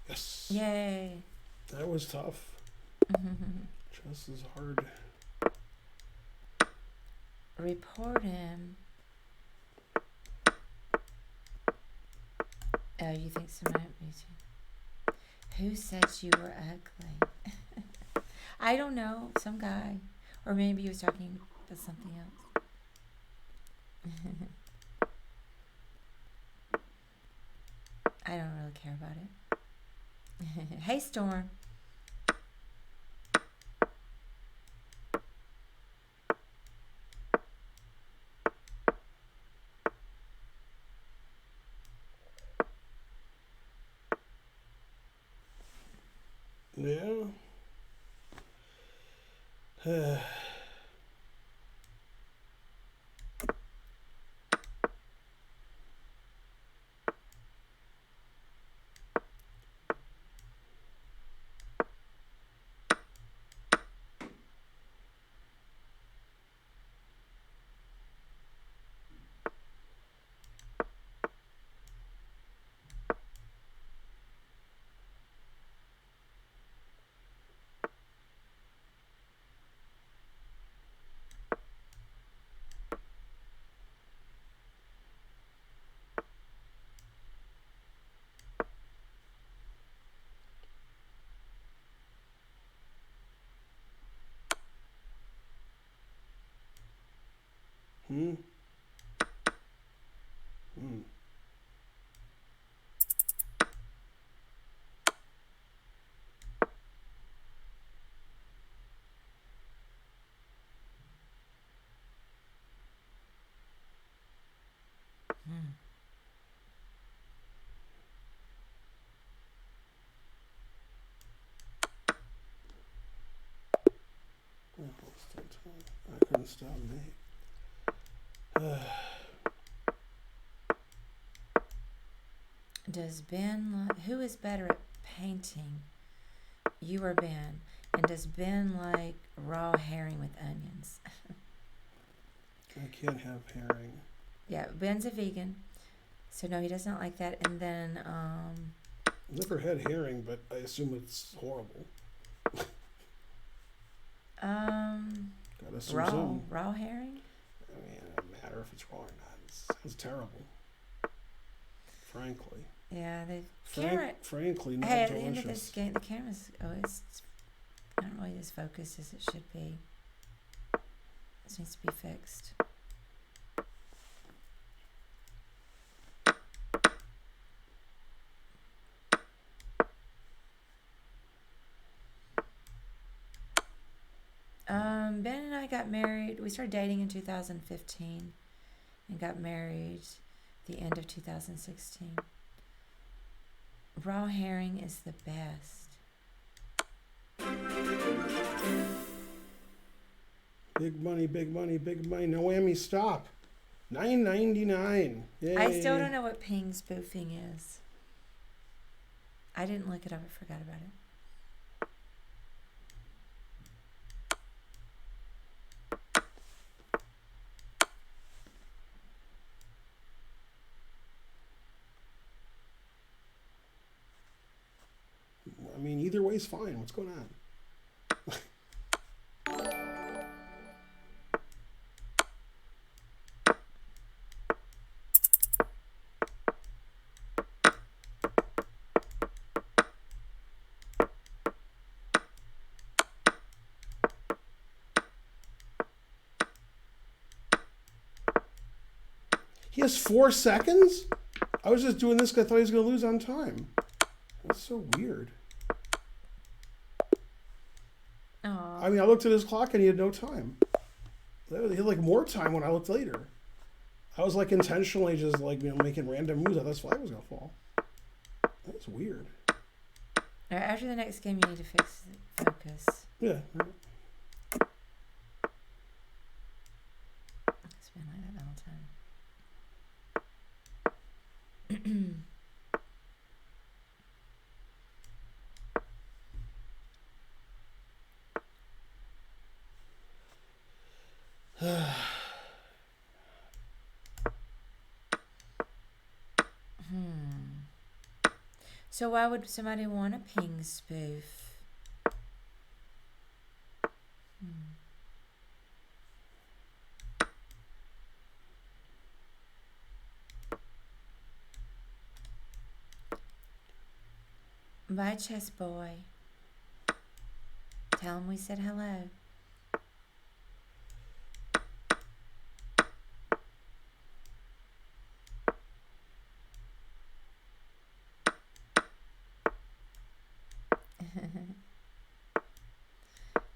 yes. Yay. That was tough. Chess is hard. Report him. Oh, you think so? Me too. Who said you were ugly? I don't know. Some guy. Or maybe he was talking about something else. I don't really care about it. Hey, Storm. Yeah. Hmm. Hmm. I couldn't stop me. Does Ben who is better at painting, you or Ben? And does Ben like raw herring with onions? I can't have herring. Yeah, Ben's a vegan, so no, he does not like that. And then Never had herring, but I assume it's horrible. Gotta assume so. raw herring. I mean, it doesn't matter if it's raw or not. It sounds terrible. Frankly. Yeah, the camera. Frankly, not Hey, at delicious. the end of this game, the camera's it's not really as focused as it should be. This needs to be fixed. Ben and I got married. We started dating in 2015 and got married the end of 2016. Raw herring is the best. Big money, big money, big money. No whammy, stop. $9.99. Yay. I still don't know what ping spoofing is. I didn't look it up. I forgot about it. I mean, either way's fine. What's going on? He has 4 seconds? I was just doing this because I thought he was going to lose on time. That's so weird. Aww. I mean, I looked at his clock and he had no time. He had like more time when I looked later. I was like intentionally just like, you know, making random moves. I thought this flag was going to fall. That's weird. Alright, after the next game, you need to fix the focus. Yeah. It's been like that the whole time. So why would somebody want a ping spoof? Bye, chess boy. Tell him we said hello.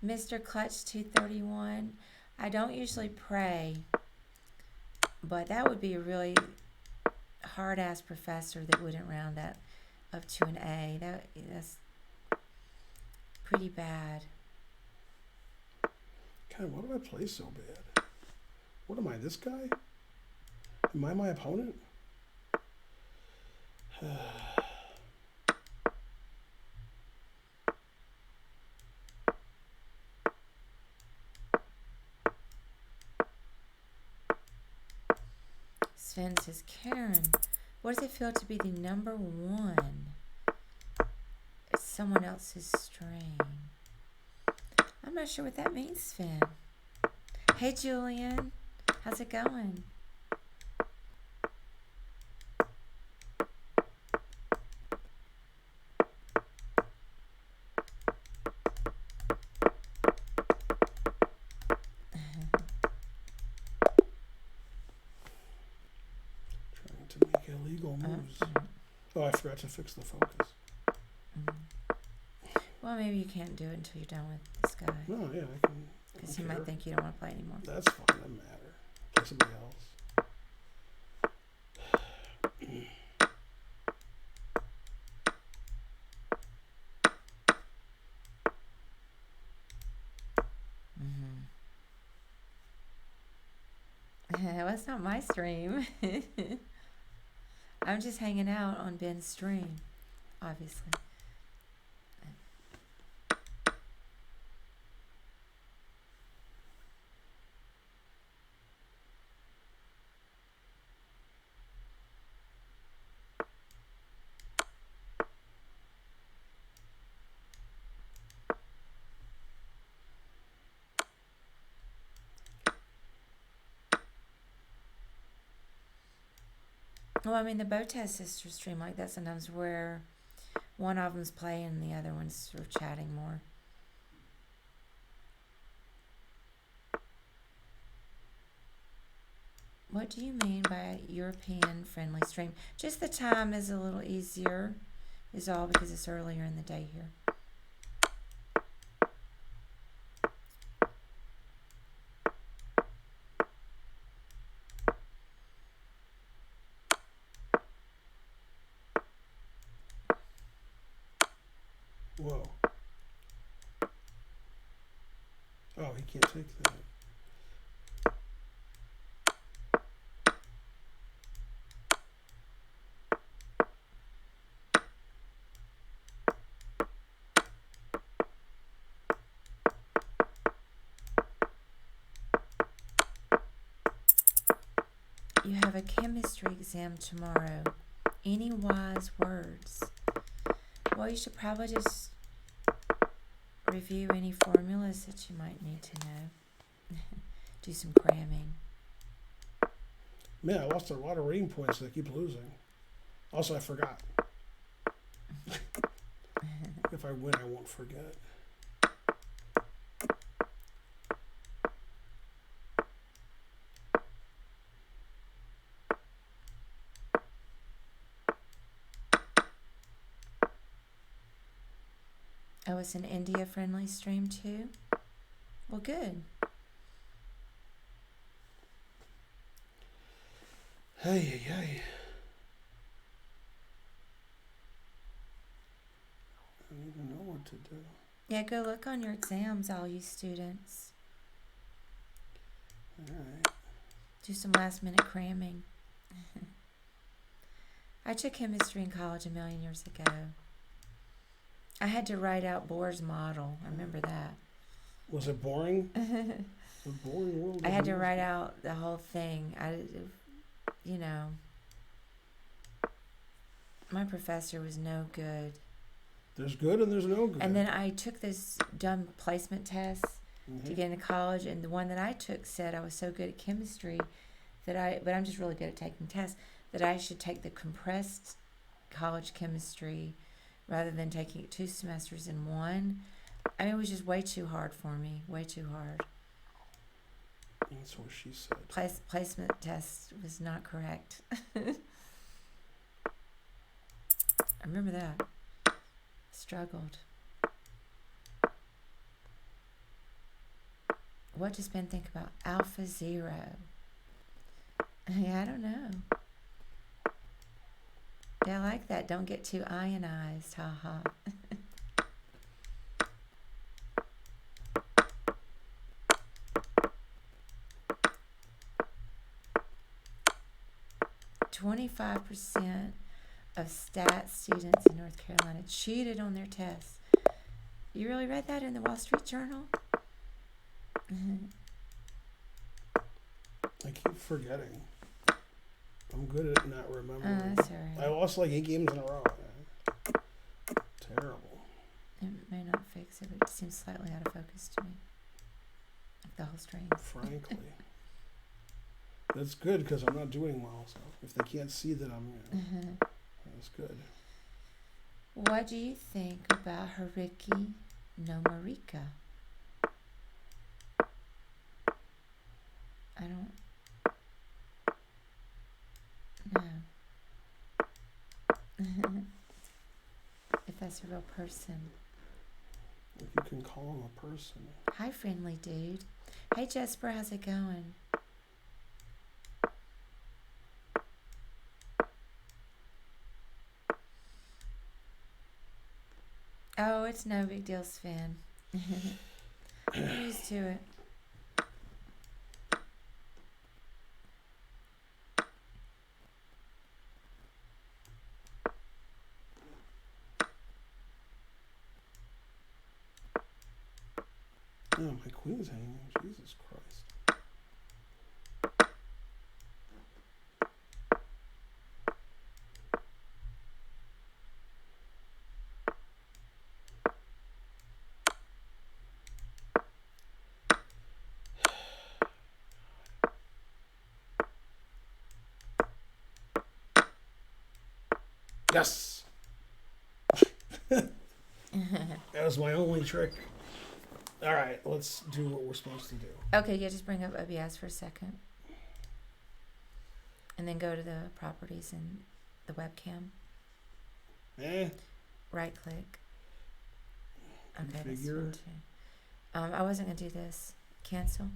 Mr. Clutch 231, I don't usually pray, but that would be a really hard-ass professor that wouldn't round that up to an A. That's pretty bad. God, why do I play so bad? What am I, this guy? Am I my opponent? Sven says, Karen, what does it feel to be the number one? It's someone else's stream. I'm not sure what that means, Sven. Hey, Julian. How's it going? Trying to make illegal moves. Oh, I forgot to fix the focus. Well, maybe you can't do it until you're done with this guy. No, yeah, I can. Because he might think you don't want to play anymore. That's fine, doesn't matter. Play somebody else. Well, it's not my stream. I'm just hanging out on Ben's stream, obviously. Well, I mean, the Botez sisters stream like that sometimes where one of them's playing and the other one's sort of chatting more. What do you mean by European friendly stream? Just the time is a little easier, is all, because it's earlier in the day here. Whoa. Oh, he can't take that. You have a chemistry exam tomorrow. Any wise words? Well, you should probably just review any formulas that you might need to know. Do some cramming. Man, I lost a lot of rating points and I keep losing. Also, I forgot. If I win, I won't forget. Oh, it's an India friendly stream too? Well, good. Hey, hey, hey. I don't even know what to do. Yeah, go look on your exams, all you students. All right. Do some last minute cramming. I took chemistry in college a million years ago. I had to write out Bohr's model. I remember that. Was it boring? The boring world. I had to write out the whole thing. My professor was no good. There's good and there's no good. And then I took this dumb placement test to get into college, and the one that I took said I was so good at chemistry but I'm just really good at taking tests, that I should take the compressed college chemistry rather than taking it 2 semesters in one. I mean, it was just way too hard for me, way too hard. That's what she said. Placement test was not correct. I remember that. Struggled. What does Ben think about Alpha Zero? Yeah, I don't know. Yeah, I like that. Don't get too ionized. Ha ha. %25 of stat students in North Carolina cheated on their tests. You really read that in the Wall Street Journal? I keep forgetting. I'm good at not remembering. That's all right. I lost like 8 games in a row. Terrible. It may not fix it, but it seems slightly out of focus to me. Like the whole string. Frankly. That's good because I'm not doing well. So if they can't see that I'm, that's good. What do you think about Hariki no Marika? I don't know. If that's a real person. If you can call him a person. Hi, friendly dude. Hey, Jesper, how's it going? Oh, it's no big deal, Sven. I'm used to it. Oh, my queen's hanging. Jesus Christ. Yes! That was my only trick. All right, let's do what we're supposed to do. Okay, yeah, just bring up OBS for a second. And then go to the properties and the webcam. Right click. Okay, that's Configure. fine too. I wasn't going to do this. Cancel.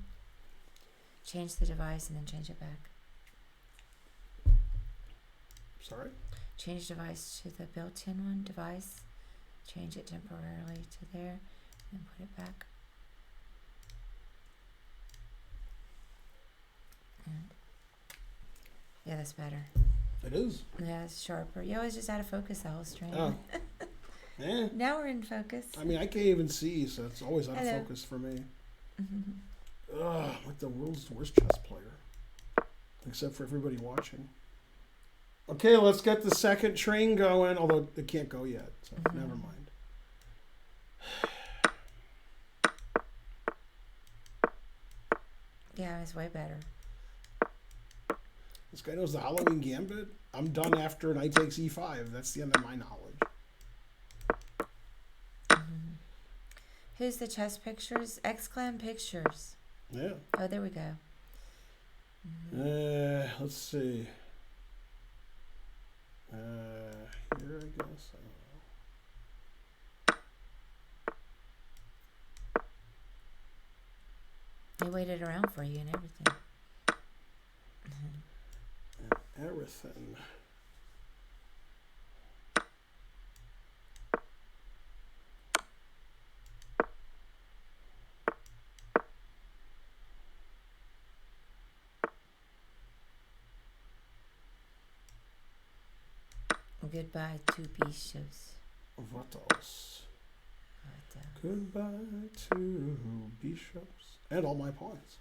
Change the device and then change it back. Sorry? Change device to the built-in one. Device. Change it temporarily to there. And put it back. And yeah, that's better. It is. Yeah, it's sharper. You always just out of focus the whole stream. Oh. Now we're in focus. I mean, I can't even see, so it's always out of Hello. focus for me. Mm-hmm. Ugh, like the world's worst chess player. Except for everybody watching. Okay, let's get the second train going, although it can't go yet, so never mind. Yeah, it's way better. This guy knows the Halloween Gambit. I'm done after knight takes e5. That's the end of my knowledge. Mm-hmm. Who's the chess pictures? X-Clan Pictures. Yeah. Oh, there we go. Mm-hmm. Let's see. Here, I guess. They waited around for you and everything. Everything. Goodbye, two bishops. What else? What, Goodbye to bishops and all my pawns.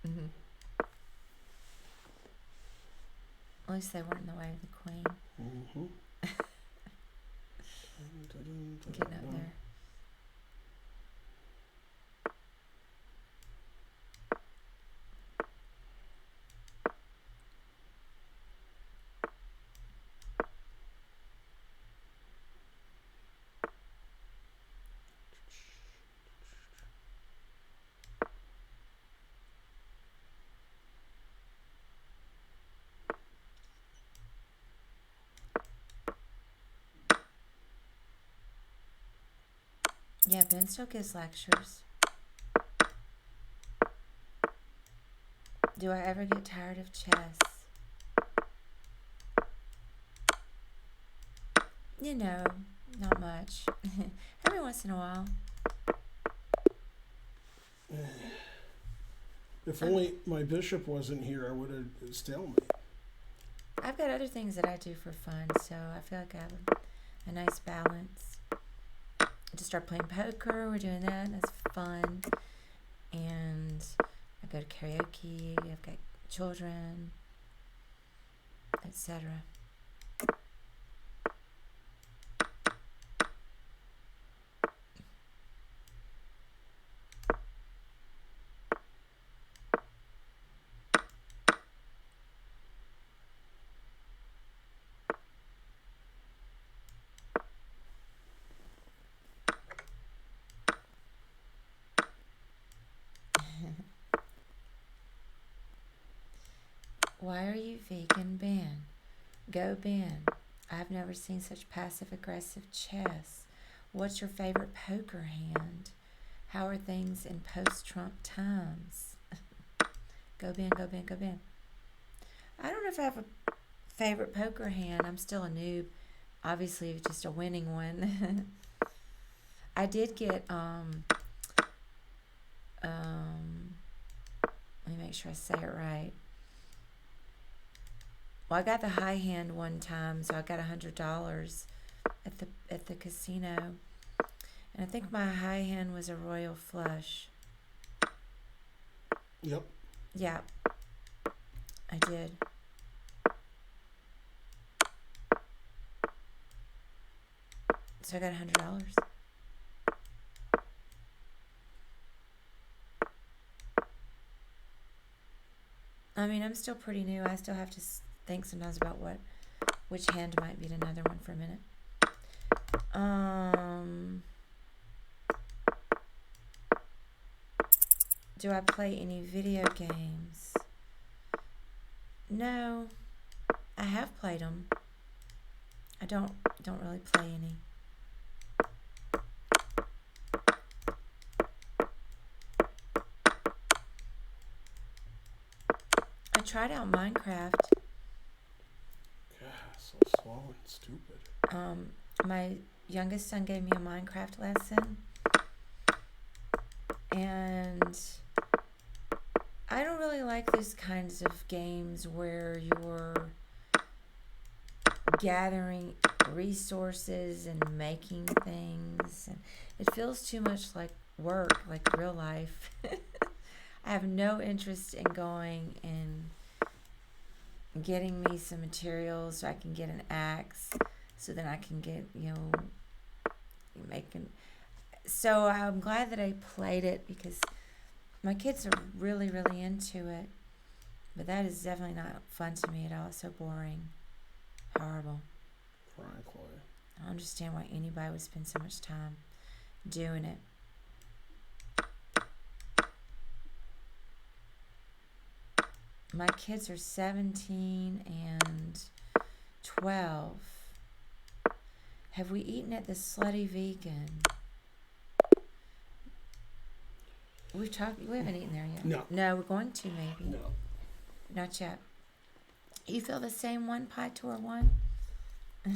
mm-hmm. At least they weren't in the way of the queen. Mm-hmm. Getting up there. Yeah, Ben still gives lectures. Do I ever get tired of chess? You know, not much. Every once in a while. If only my bishop wasn't here, I would have stalemate. I've got other things that I do for fun, so I feel like I have a nice balance. To start playing poker, we're doing that, and that's fun. And I go to karaoke, I've got children, etc. Why are you vegan, Ben? Go, Ben. I've never seen such passive-aggressive chess. What's your favorite poker hand? How are things in post-Trump times? Go, Ben, go, Ben, go, Ben. I don't know if I have a favorite poker hand. I'm still a noob. Obviously, just a winning one. I did get, let me make sure I say it right. Well, I got the high hand one time, so I got $100 at the casino, and I think my high hand was a royal flush. Yep. Yeah, I did. So I got $100. I mean, I'm still pretty new. I still have to think sometimes about which hand might beat another one for a minute. Do I play any video games? No, I have played them. I don't really play any. I tried out Minecraft. Yeah, so slow and stupid. My youngest son gave me a Minecraft lesson, and I don't really like those kinds of games where you're gathering resources and making things, and it feels too much like work, like real life. I have no interest in going and getting me some materials so I can get an axe, so then I can get, making. So I'm glad that I played it because my kids are really, really into it. But that is definitely not fun to me at all. It's so boring. Horrible. Frankly. I don't understand why anybody would spend so much time doing it. My kids are 17 and 12. Have we eaten at the Slutty Vegan? We haven't eaten there yet. No. No, we're going to maybe. No. Not yet. You feel the same one, Pie Tour 1?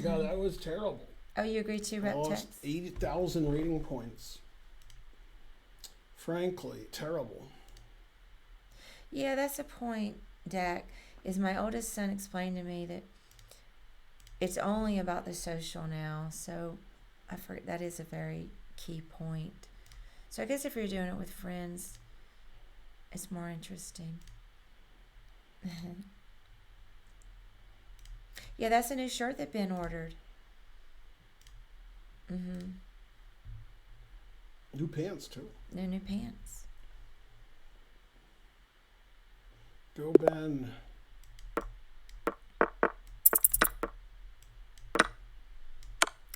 Yeah, that was terrible. Oh, you agree too, I Reptex? lost 80,000 rating points. Frankly, terrible. Yeah, that's the point, Dak, is my oldest son explained to me that it's only about the social now. So I forget, that is a very key point. So I guess if you're doing it with friends, it's more interesting. Yeah, that's a new shirt that Ben ordered. New pants, too. New pants. Go, Ben.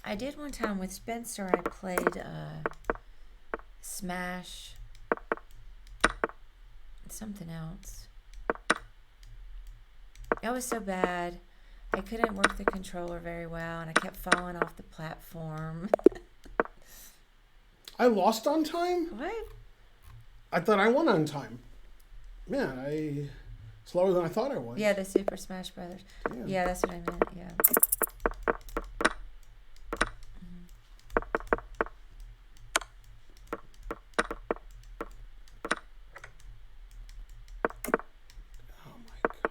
I did one time with Spencer. I played Smash. Something else. That was so bad. I couldn't work the controller very well, and I kept falling off the platform. I lost on time? What? I thought I won on time. Man, I slower than I thought I was. Yeah, the Super Smash Brothers. Damn. Yeah, that's what I meant. Yeah. Oh my god.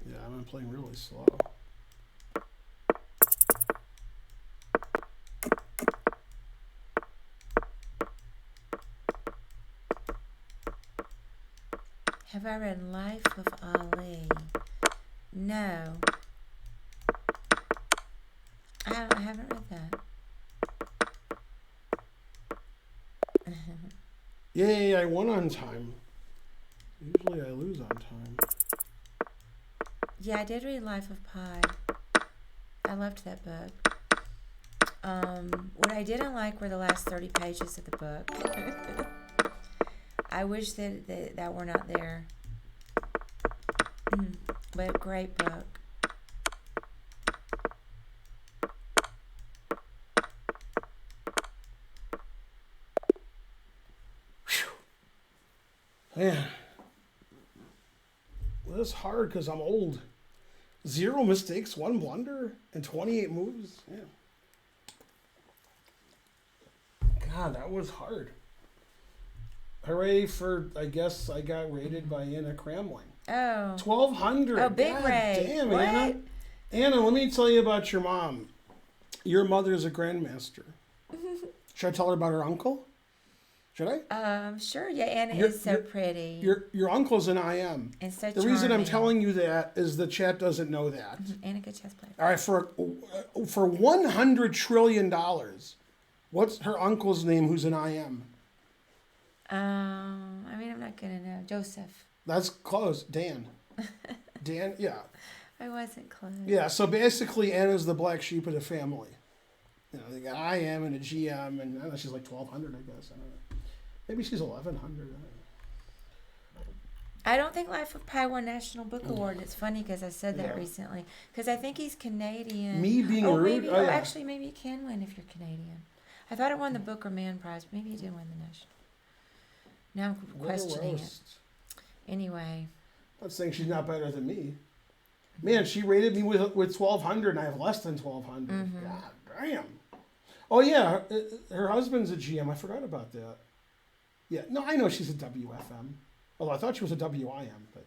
Yeah, I've been playing really slow. Have I read Life of Ali? No. I haven't read that. Yay, I won on time. Usually I lose on time. Yeah, I did read Life of Pi. I loved that book. What I didn't like were the last 30 pages of the book. I wish that were not there. But great book. Man. Well, it's hard because I'm old. 0 mistakes, 1 blunder, and 28 moves. Yeah. God, that was hard. Hooray for, I guess I got rated by Anna Cramling. Oh. 1,200. Oh, big God Ray. damn, What? Anna. Anna, let me tell you about your mom. Your mother is a grandmaster. Should I tell her about her uncle? Should I? Sure. Yeah, Anna Your- is so your- pretty Your uncle's an IM. and so The reason I'm charming. telling you that is the chat doesn't know that. Anna, good chess player. All right, for $100 trillion, what's her uncle's name who's an IM? I mean, I'm not gonna know. Joseph. That's close. Dan. Dan, yeah. I wasn't close. Yeah, so basically Anna's the black sheep of the family. You know, they got IM and a GM, and I don't know, she's like 1,200, I guess. I don't know. Maybe she's 1,100. I don't know. I don't think Life of Pi won National Book Award. It's funny because I said that Yeah. recently. Because I think he's Canadian. Me being oh, rude? maybe, Oh, yeah. actually, maybe it can win if you're Canadian. I thought it won the Booker Man Prize. Maybe it did win the National. Now I'm What a questioning it. roast. Anyway. I'm not saying she's not better than me. Man, she rated me with 1,200, and I have less than 1,200. Mhm. God damn. Oh yeah, her husband's a GM. I forgot about that. Yeah, no, I know she's a WFM. Although I thought she was a WIM, but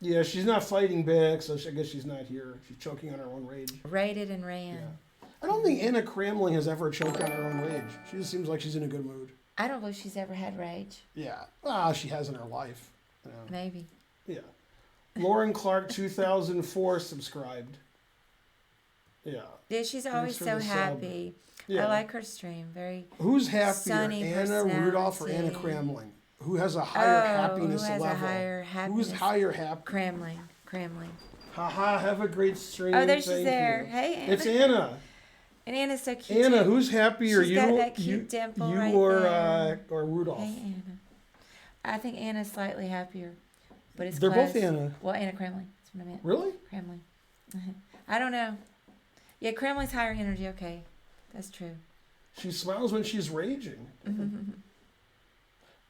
yeah, she's not fighting back, so I guess she's not here. She's choking on her own rage. Rated and ran. Yeah. I don't think Anna Cramling has ever choked on her own rage. She just seems like she's in a good mood. I don't believe she's ever had rage. Yeah, well, she has in her life. Yeah. Maybe. Yeah. Lauren Clark 2004 subscribed. Yeah. Yeah, she's Thanks always for so the sub. happy. Yeah. I like her stream. Very. Who's happier, Sunny Anna Rudolph or Anna personality. Cramling? Who has a higher happiness who has level? a higher happiness? Who's higher happy? Cramling. Haha, have a great stream. Oh, there she's Thank there. you. Hey, Anna. It's Anna. And Anna's so cute. Anna, too. who's happier? She's you got that cute you, dimple you right or there. or Rudolph? Hey, Anna. I think Anna's slightly happier, but it's They're close. both Anna. Well, Anna Cramling. That's what I meant. Really? Cramling. I don't know. Yeah, Cramling's higher energy. Okay, that's true. She smiles when she's raging.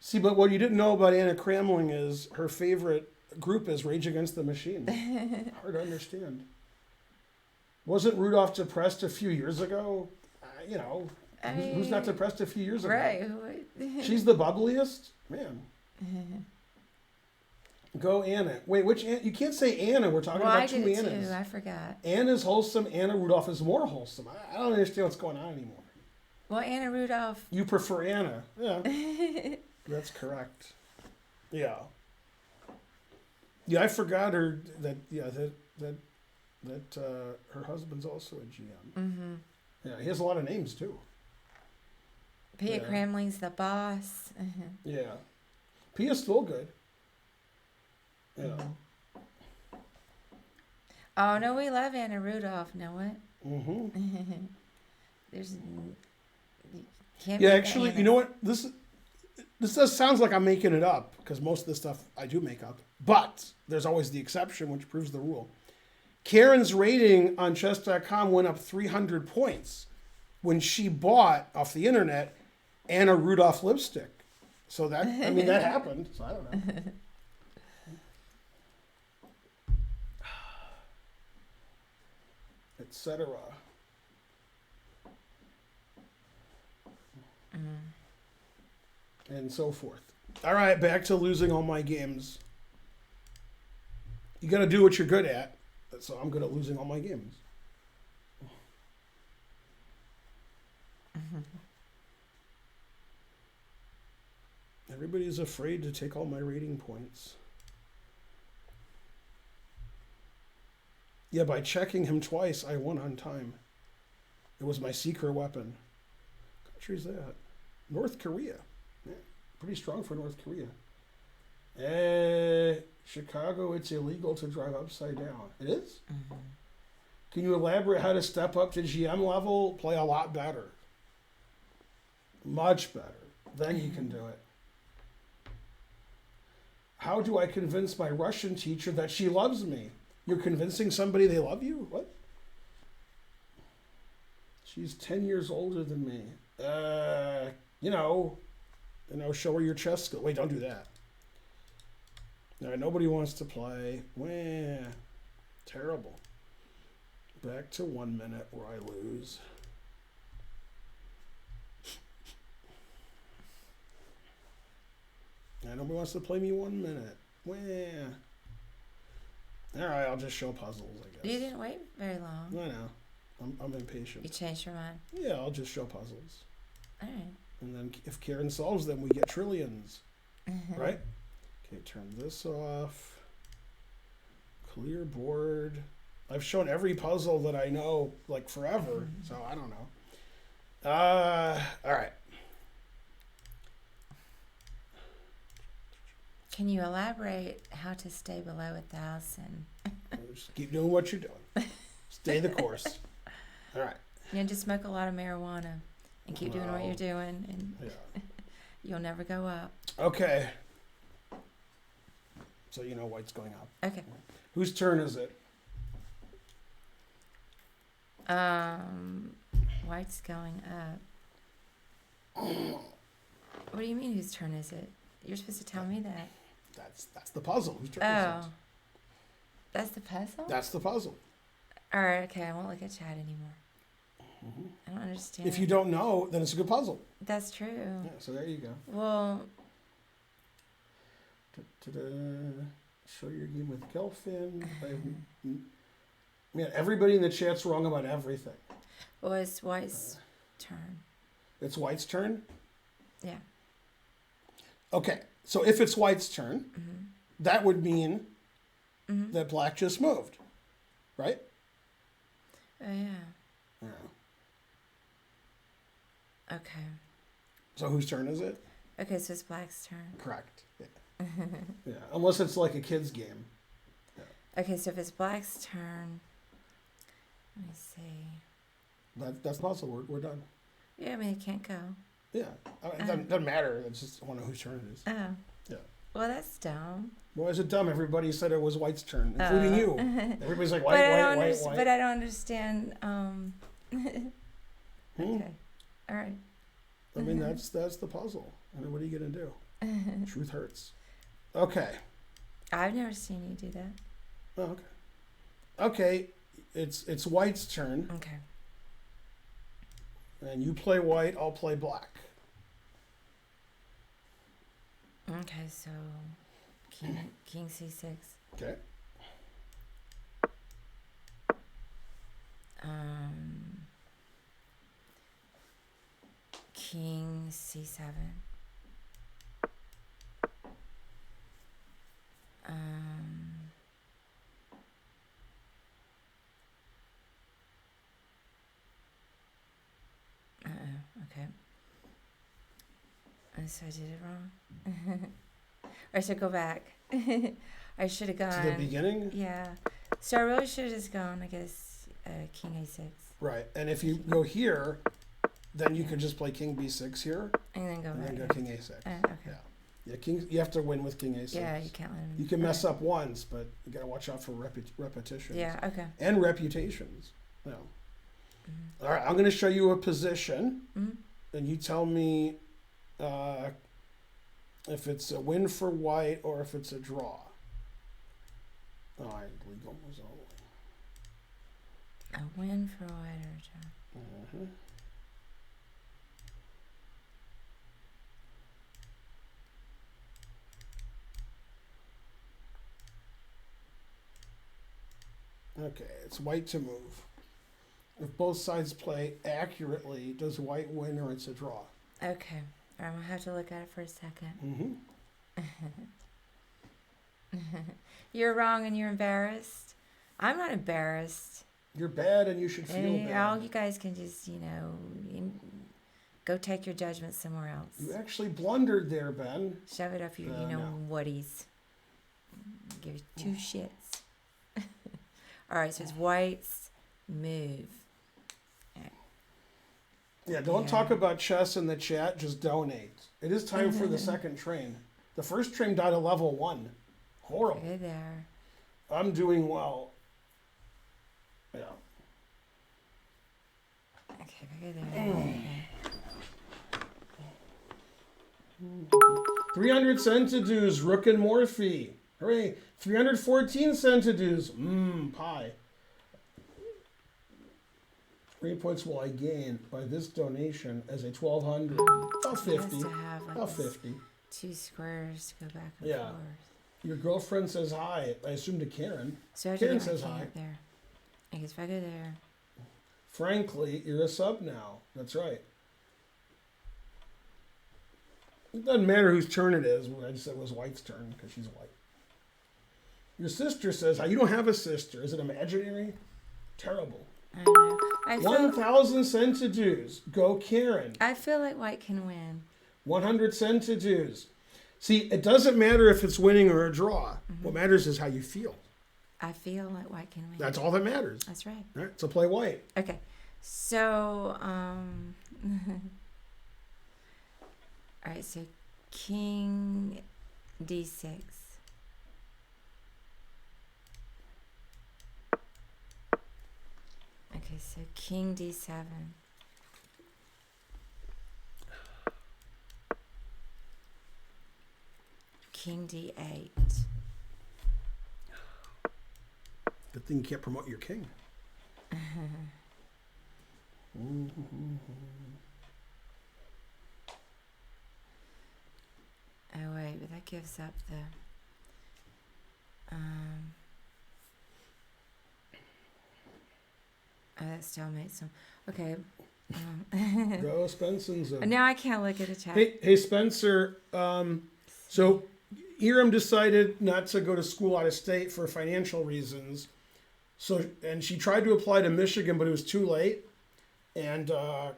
See, but what you didn't know about Anna Cramling is her favorite group is Rage Against the Machine. Hard to understand. Wasn't Rudolph depressed a few years ago? You know, I who's not mean, depressed a few years ago? Right. who would- She's the bubbliest? Man. Go Anna. Wait, which Anna? You can't say Anna. We're talking Well, I about two did it Annas. too. I forgot. Anna's wholesome. Anna Rudolph is more wholesome. I don't understand what's going on anymore. Well, Anna Rudolph. You prefer Anna. Yeah. That's correct. Yeah. Yeah, I forgot her that her husband's also a GM. Mm-hmm. Yeah, he has a lot of names too. Pia Yeah. Cramling's the boss. Yeah. Pia's still good. Yeah. Oh no, we love Anna Rudolph. Know what? Mm-hmm. There's. You can't Yeah, beat the actually, Annas. you know what? This does sounds like I'm making it up because most of the stuff I do make up. But there's always the exception, which proves the rule. Karen's rating on chess.com went up 300 points when she bought off the internet Anna Rudolph lipstick. So that, I mean, that happened. So I don't know. Etc. And so forth. All right, back to losing all my games. You got to do what you're good at. So I'm good at losing all my games. Everybody's afraid to take all my rating points. Yeah, by checking him twice, I won on time. It was my secret weapon. What country's that? North Korea. Yeah, pretty strong for North Korea. Chicago, it's illegal to drive upside down. It is? Mm-hmm. Can you elaborate how to step up to GM level? Play a lot better. Much better. Then you can do it. How do I convince my Russian teacher that she loves me? You're convincing somebody they love you? What? She's 10 years older than me. Show her your chess skill. Wait, don't do that. All right, nobody wants to play. Wah. Terrible. Back to 1 minute where I lose. Nobody wants to play me 1 minute. Wah. All right, I'll just show puzzles, I guess. You didn't wait very long. I know. I'm You impatient. changed your mind. Yeah, I'll just show puzzles. All right. And then if Karen solves them, we get trillions. Right? Okay, turn this off. Clear board. I've shown every puzzle that I know, like, forever, so I don't know. All right. Can you elaborate how to stay below 1,000? Just keep doing what you're doing. Stay the course. All right. You know, just smoke a lot of marijuana and keep doing what Wow. you're doing, and Yeah. you'll never go up. Okay. So you know white's going up. Okay. Whose turn is it? White's going up. What do you mean? Whose turn is it? You're supposed to tell me that. That's the puzzle. Whose turn Oh, is it? that's the puzzle. That's the puzzle. All right. Okay. I won't look at chat anymore. I don't understand. If you don't know, then it's a good puzzle. That's true. Yeah, so there you go. Well, Ta-da. Show your game with Gelfin. Man, everybody in the chat's wrong about everything. well, it's White's turn. It's White's turn? Yeah. Okay, so if it's White's turn, that would mean that Black just moved, right? Oh yeah. Yeah. Okay. So whose turn is it? Okay. So it's Black's turn. Correct. Yeah. Yeah. Unless it's like a kid's game. Okay. So if it's Black's turn, let me see. That's possible. We're done. Yeah. I mean, it can't go. Yeah. It doesn't matter. It's just I want to know whose turn it is. Oh. Yeah. Well, that's dumb. Why is it dumb? Everybody said it was White's turn, including you. Everybody's like, white, white. But I don't understand. Hmm? Okay. All right. I mean, that's the puzzle. I mean, what are you gonna do? Truth hurts. Okay. I've never seen you do that. Oh, okay. Okay. It's White's turn, Okay. and you play white. I'll play black. Okay. So, King C6. Okay. King C7. Okay. So I did it wrong. I should go back. I should have gone. To the beginning. Yeah. So I really should have just gone, I guess, King A6. Right. And if you go here, then you could just play King B6 here, And then go and back. then go King A6. Okay. Yeah. Yeah. King. You have to win with King A6. Yeah, you can't let him. You can mess up once, but you gotta watch out for repetitions. Yeah, okay. And reputations. No. Mm-hmm. All right. I'm gonna show you a position, Mhm. and you tell me if it's a win for white or if it's a draw. All right. Legal was all. A win for white or a draw. Mhm. Okay, it's white to move. If both sides play accurately, does white win or it's a draw? Okay. I'm going to have to look at it for a second. You're wrong and you're embarrassed. I'm not embarrassed. You're bad and you should feel All bad. you guys can just, go take your judgment somewhere else. You actually blundered there, Ben. Shove it up your, No. whaties. Give you two shits. All right, so it's whites move. Yeah, don't Yeah. talk about chess in the chat, just donate. It is time for the second train. The first train died at level 1. Horrible. Good there. I'm doing well. Yeah. Okay, good there. Okay. 300 centidues, Rook and Morphe. Hooray. 314 centidues. Pie. 3 points will I gain by this donation as a 1200. About It has 50. to have like About this 50. 2 squares to go back and Yeah. forth. Your girlfriend says hi. I assume to Karen. So I have to Karen get my says king hi. up there. I guess if I go there. Frankly, you're a sub now. That's right. It doesn't matter whose turn it is. I just said it was White's turn because she's white. Your sister says hi. You don't have a sister. Is it imaginary? Terrible. I know. 1,000 centidues. Go Karen. I feel like White can win. 100 centidues. See, it doesn't matter if it's winning or a draw. What matters is how you feel. I feel like White can win. That's all that matters. That's right. All right, so play White. Okay. So, all right, so King D6. Okay, so King D7. King D8. Good thing you can't promote your king. Oh wait, but that gives up the oh, that still makes some okay. Go Spencer. Now I can't look at the chat. Hey Spencer. So Iram decided not to go to school out of state for financial reasons. So and she tried to apply to Michigan, but it was too late. And I'm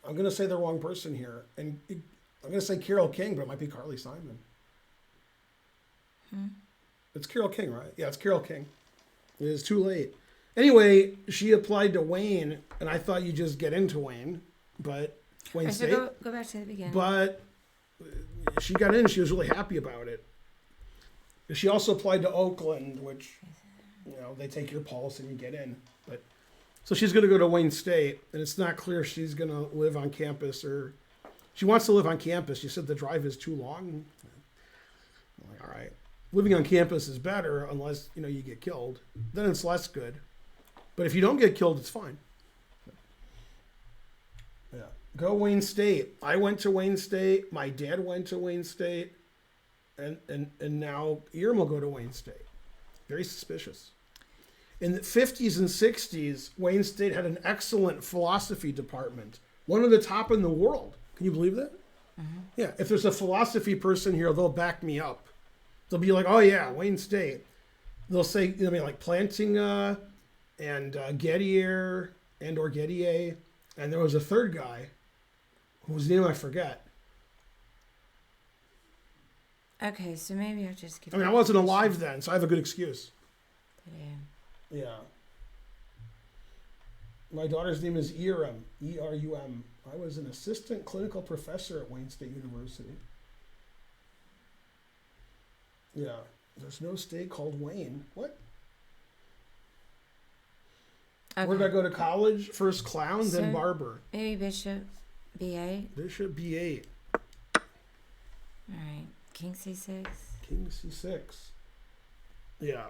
going to say the wrong person here. And I'm going to say Carole King, but it might be Carly Simon. It's Carole King, right? Yeah, it's Carole King. It is too late. Anyway, she applied to Wayne, and I thought you'd just get into Wayne, but Wayne State. So go back to the beginning. But she got in. She was really happy about it. She also applied to Oakland, which, they take your pulse and you get in. But so she's going to go to Wayne State, and it's not clear if she's going to live on campus or she wants to live on campus. She said the drive is too long. I'm like, all right, living on campus is better unless you get killed. Then it's less good. But if you don't get killed, it's fine. Yeah, go Wayne State. I went to Wayne State. My dad went to Wayne State. And now Iram will go to Wayne State. Very suspicious. In the 50s and 60s, Wayne State had an excellent philosophy department. One of the top in the world. Can you believe that? Yeah, if there's a philosophy person here, they'll back me up. They'll be like, oh yeah, Wayne State. They'll say, like Plantinga and Gettier and or Gettier. And there was a third guy whose name I forget. Okay, so maybe I'll just give. I wasn't alive then, so I have a good excuse. Yeah. My daughter's name is Iram, E-R-U-M. I was an assistant clinical professor at Wayne State University. Yeah. There's no state called Wayne. What? Okay. Where did I go to college? First clown, then barber. Maybe Bishop B8. Bishop B8. All right. King C6. King C6. Yeah.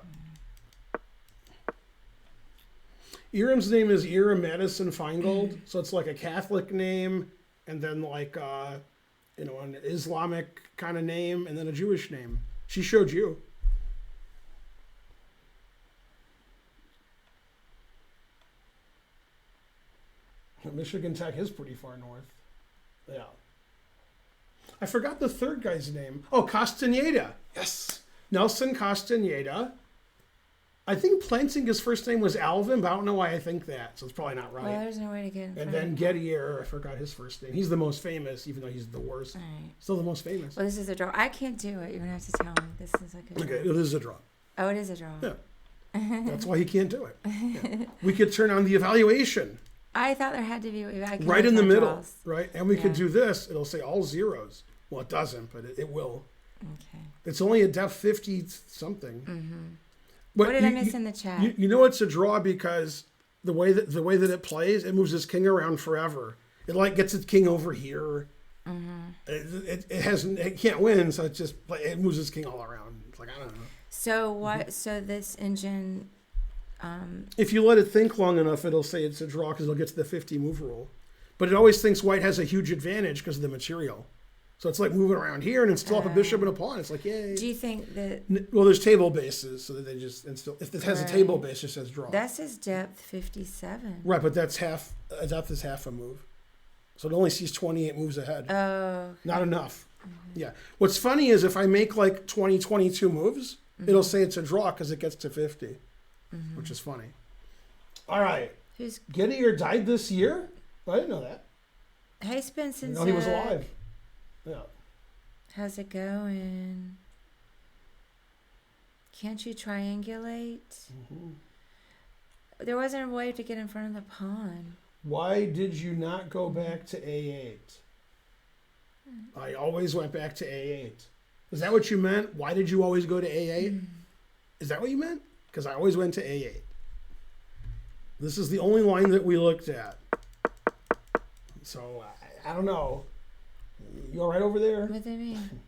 Iram's name is Iram Madison Feingold, so it's like a Catholic name, and then like an Islamic kind of name, and then a Jewish name. She showed you. Michigan Tech is pretty far north. Yeah. I forgot the third guy's name. Oh, Castaneda. Yes. Nelson Castaneda. I think Plantinga's first name was Alvin, but I don't know why I think that, so it's probably not right. Well, there's no way to get in And front then of Gettier, I forgot his first name. He's the most famous, even though he's the worst. All right. Still the most famous. Well, this is a draw. I can't do it. You're going to have to tell me. This is like a draw. Okay, it is a draw. Oh, it is a draw. Yeah. That's why he can't do it. Yeah. We could turn on the evaluation. I thought there had to be. Right in the middle, draws. right? And we could do this. It'll say all zeros. Well, it doesn't, but it will. Okay. It's only a depth 50 something. Mm-hmm. But What did I miss in the chat? You know it's a draw because the way that it plays, it moves its king around forever. It like gets its king over here. Mm-hmm. It can't win, so it moves its king all around. It's like I don't know. So what? So this engine. If you let it think long enough, it'll say it's a draw because it'll get to the 50 move rule. But it always thinks white has a huge advantage because of the material. So it's like moving around here, and it's still up a bishop and a pawn. It's like, yay. Do you think that Well, there's table bases, so that they just instill. If it has a table Right. base, it just says draw. that says depth 57? Right, but that's half. Depth is half a move, so it only sees 28 moves ahead. Oh, Not enough. Yeah. What's funny is if I make like 20, 22 moves, it'll say it's a draw because it gets to 50, which is funny. All right. who's Gettier died this year? I didn't know that. Hey I Spencer? didn't know he was alive. Yeah. How's it going? Can't you triangulate? There wasn't a way to get in front of the pawn. Why did you not go back to A8? I always went back to A8. Is that what you meant? Why did you always go to A8? Is that what you meant? Because I always went to A8. This is the only line that we looked at. So, I don't know. You all right over there? What do they mean?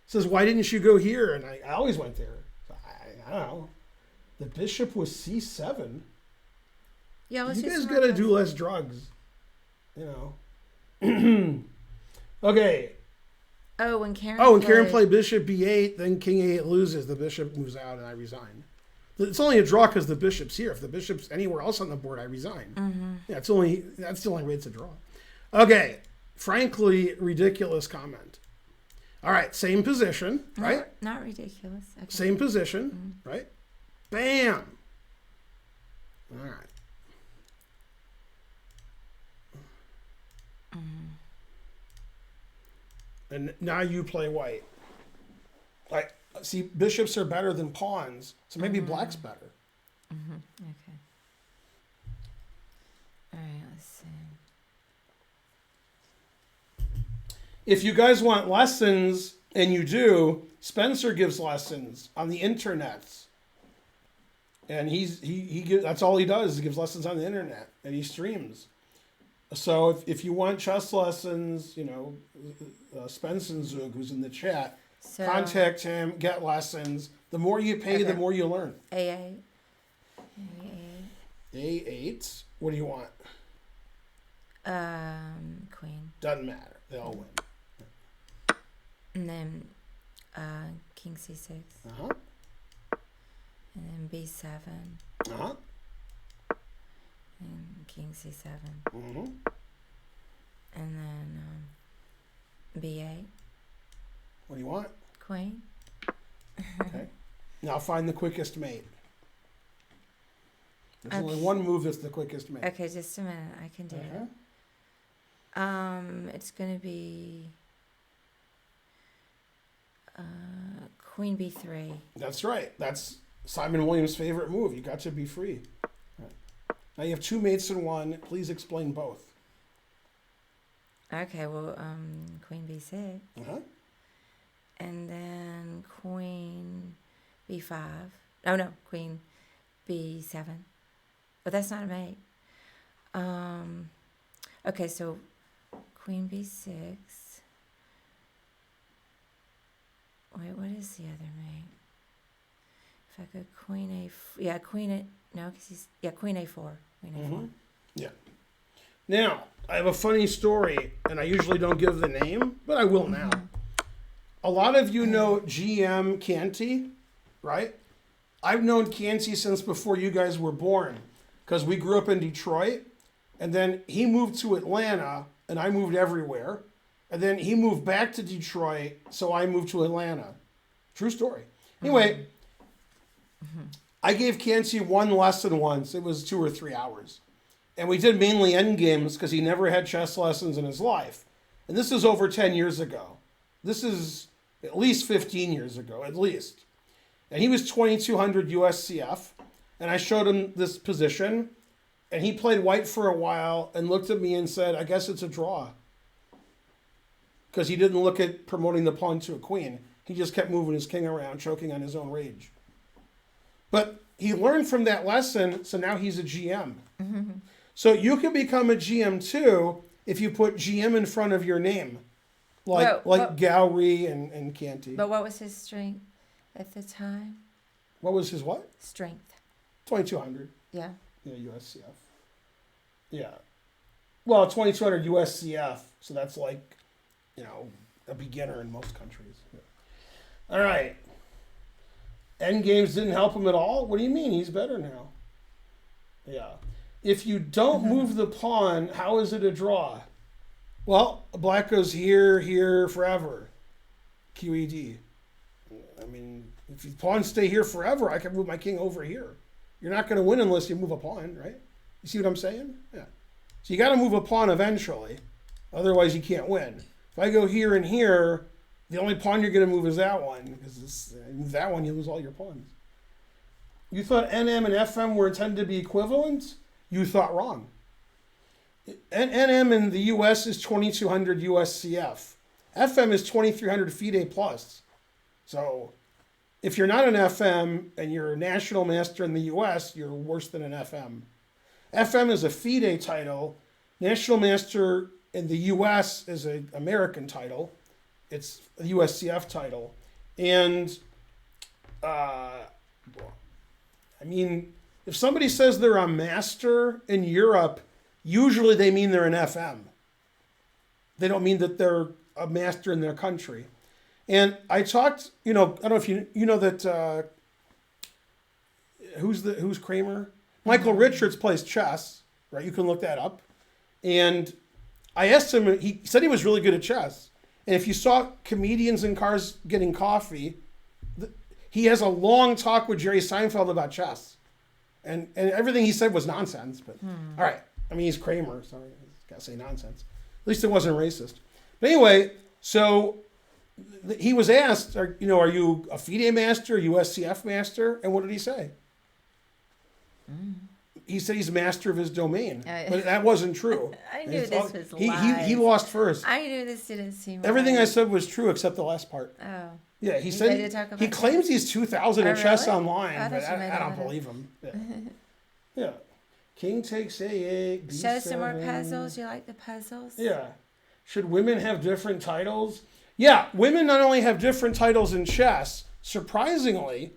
Says, why didn't you go here? And I always went there. I don't know. The bishop was C7. Yeah, let's You do guys some got to more do less drugs. You know. Okay. Oh, when Karen. Oh, and Karen played bishop b8, then king a8 loses. The bishop moves out, and I resign. It's only a draw because the bishop's here. If the bishop's anywhere else on the board, I resign. Yeah, that's the only way it's a draw. Okay. Frankly, ridiculous comment. All right, same position, right? Not ridiculous. Okay. Same position, right? Bam. All right. And now you play white. Like, see, bishops are better than pawns, so maybe black's better. Okay. All right, let's see. If you guys want lessons, and you do, Spencer gives lessons on the internets. And that's all he does, is gives lessons on the internet, and he streams. So if you want chess lessons, Spencer Zug, who's in the chat, So contact him, get lessons. The more you pay, the Okay. more you learn. A8. A8. What do you want? Queen. Doesn't matter. They all win. And then King C6. Uh-huh. And then B7. Uh-huh. And King C7. Mm-hmm. And then B8. What do you want? Queen. Okay. Now find the quickest mate. There's only Okay. one move that's the quickest mate. Okay, just a minute. I can do Uh-huh. it. It's going to be Queen B3. That's right. That's Simon Williams' favorite move. You got to be free. Right. Now you have two mates in one. Please explain both. Okay, well, Queen B6. Uh-huh. And then Queen B5. Oh, no, Queen B7. But that's not a mate. Okay, so Queen B6. Wait, what is the other mate? If I go Queen A, yeah, Queen A. No, because Queen A4. Queen A4. Mhm. Yeah. Now, I have a funny story, and I usually don't give the name, but I will now. A lot of you know GM Canty, right? I've known Canty since before you guys were born, because we grew up in Detroit, and then he moved to Atlanta, and I moved everywhere. And then he moved back to Detroit, so I moved to Atlanta. True story. Anyway, I gave Canty one lesson once. It was 2 or 3 hours. And we did mainly end games because he never had chess lessons in his life. And this is over 10 years ago. This is at least 15 years ago, at least. And he was 2200 USCF. And I showed him this position. And he played white for a while and looked at me and said, I guess it's a draw. Because he didn't look at promoting the pawn to a queen. He just kept moving his king around, choking on his own rage. But he learned from that lesson, so now he's a GM. So you can become a GM too if you put GM in front of your name. Like Gowrie and Canty. But what was his strength at the time? What was his what? Strength. 2200. Yeah. Yeah, USCF. Yeah. Well, 2200 USCF. So that's like, a beginner in most countries. Yeah. All right. End games didn't help him at all? What do you mean? He's better now. Yeah. If you don't move the pawn, how is it a draw? Well, black goes here, here, forever. QED. I mean, if the pawns stay here forever, I can move my king over here. You're not going to win unless you move a pawn, right? You see what I'm saying? Yeah. So you got to move a pawn eventually. Otherwise, you can't win. If I go here and here, the only pawn you're going to move is that one. Because move that one, you lose all your pawns. You thought NM and FM were intended to be equivalent? You thought wrong. NM in the US is 2200 USCF. FM is 2300 FIDE plus. So if you're not an FM and you're a national master in the US, you're worse than an FM. FM is a FIDE title. National master in the US is an American title. It's a USCF title. And I mean, if somebody says they're a master in Europe, usually they mean they're an FM. They don't mean that they're a master in their country. And I talked, I don't know if you know that, who's Kramer? Michael Richards plays chess, right? You can look that up. And I asked him, he said he was really good at chess. And if you saw comedians in cars getting coffee, he has a long talk with Jerry Seinfeld about chess. And everything he said was nonsense, but all right. I mean, he's Kramer, so I gotta say nonsense. At least it wasn't racist. But anyway, so he was asked, are you a FIDE master, USCF master? And what did he say? He said he's a master of his domain, but that wasn't true. I knew this was lies. He lost first. I knew this didn't seem Everything right. I said was true except the last part. Oh. Yeah, he said he claims he's 2,000 at chess really? online, but I don't believe him. Yeah. Yeah. King takes A8, B7. Show some more puzzles. You like the puzzles? Yeah. Should women have different titles? Yeah, women not only have different titles in chess, surprisingly,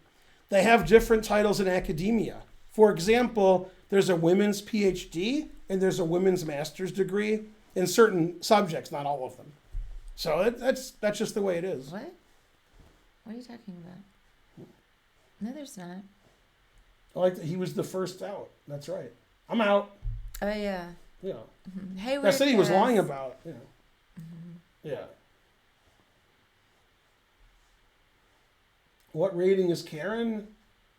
they have different titles in academia. For example, there's a women's PhD and there's a women's master's degree in certain subjects, not all of them. So that's just the way it is. What? What are you talking about? No, there's not. I like that he was the first out. That's right. I'm out. Oh, yeah. Yeah. Mm-hmm. Hey, I said he was lying about. Yeah. Mm-hmm. Yeah. What rating is Karen?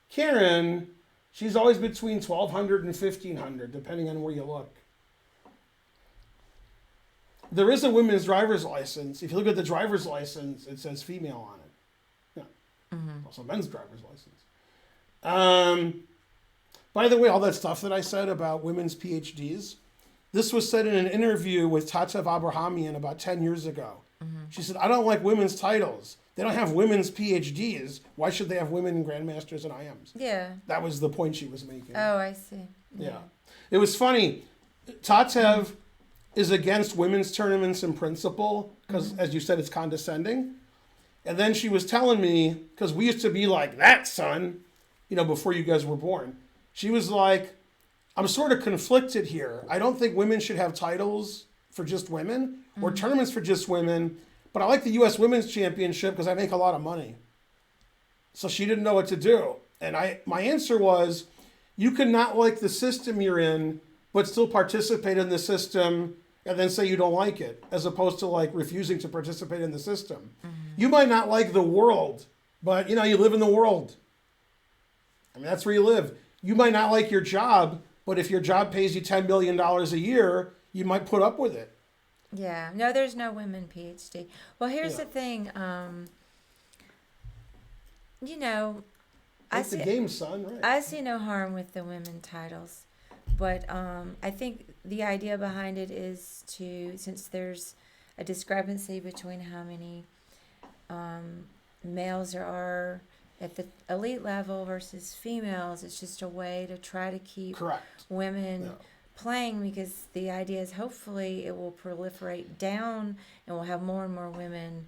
Karen, she's always between 1,200 and 1,500, depending on where you look. There is a women's driver's license. If you look at the driver's license, it says female on it. Yeah. Mm-hmm. Also men's driver's license. By the way, all that stuff that I said about women's PhDs, this was said in an interview with Tatev Abrahamian about 10 years ago. Mm-hmm. She said, I don't like women's titles. They don't have women's PhDs. Why should they have women grandmasters and IMs? Yeah. That was the point she was making. Oh, I see. Yeah. It was funny. Tatev is against women's tournaments in principle because, as you said, it's condescending. And then she was telling me, because we used to be like, that, son, before you guys were born. She was like, I'm sort of conflicted here. I don't think women should have titles for just women or tournaments for just women, but I like the U.S. Women's Championship because I make a lot of money. So she didn't know what to do. And my answer was, you can not like the system you're in, but still participate in the system and then say you don't like it, as opposed to like refusing to participate in the system. Mm-hmm. You might not like the world, but you live in the world. I mean, that's where you live. You might not like your job, but if your job pays you $10 million a year, you might put up with it. Yeah. No, there's no women PhD. Well, here's the thing. It's the game, son. Right. I see no harm with the women titles, but I think the idea behind it is since there's a discrepancy between how many males there are at the elite level versus females, it's just a way to try to keep women playing, because the idea is hopefully it will proliferate down and we'll have more and more women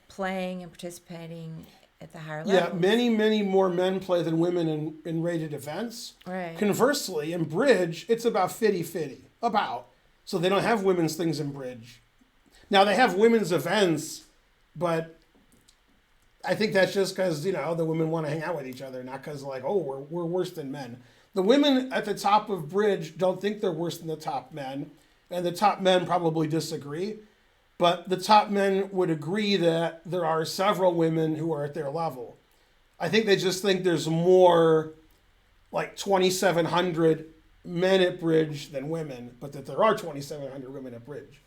playing and participating at the higher level. Yeah, many, many more men play than women in rated events. Right. Conversely, in bridge, it's about 50-50. So they don't have women's things in bridge. Now they have women's events, but I think that's just because, the women want to hang out with each other, not because like, oh, we're worse than men. The women at the top of bridge don't think they're worse than the top men, and the top men probably disagree. But the top men would agree that there are several women who are at their level. I think they just think there's more like 2,700 men at bridge than women, but that there are 2,700 women at bridge.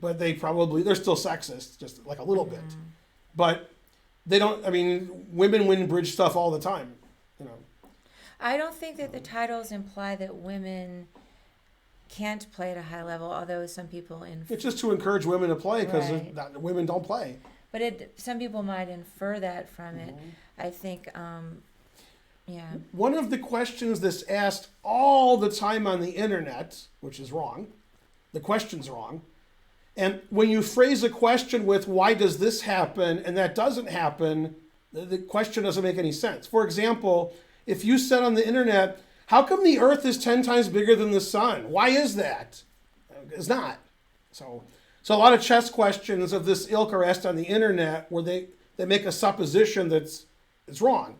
But they're still sexist, just like a little bit. But they don't, women win bridge stuff all the time, I don't think that the titles imply that women can't play at a high level, although some people It's just to encourage women to play because Right. women don't play. But some people might infer that from it. I think, yeah. One of the questions that's asked all the time on the internet, which is wrong, the question's wrong. And when you phrase a question with, why does this happen and that doesn't happen, the question doesn't make any sense. For example, if you said on the internet, how come the earth is 10 times bigger than the sun? Why is that? It's not. So a lot of chess questions of this ilk are asked on the internet where they make a supposition that's wrong.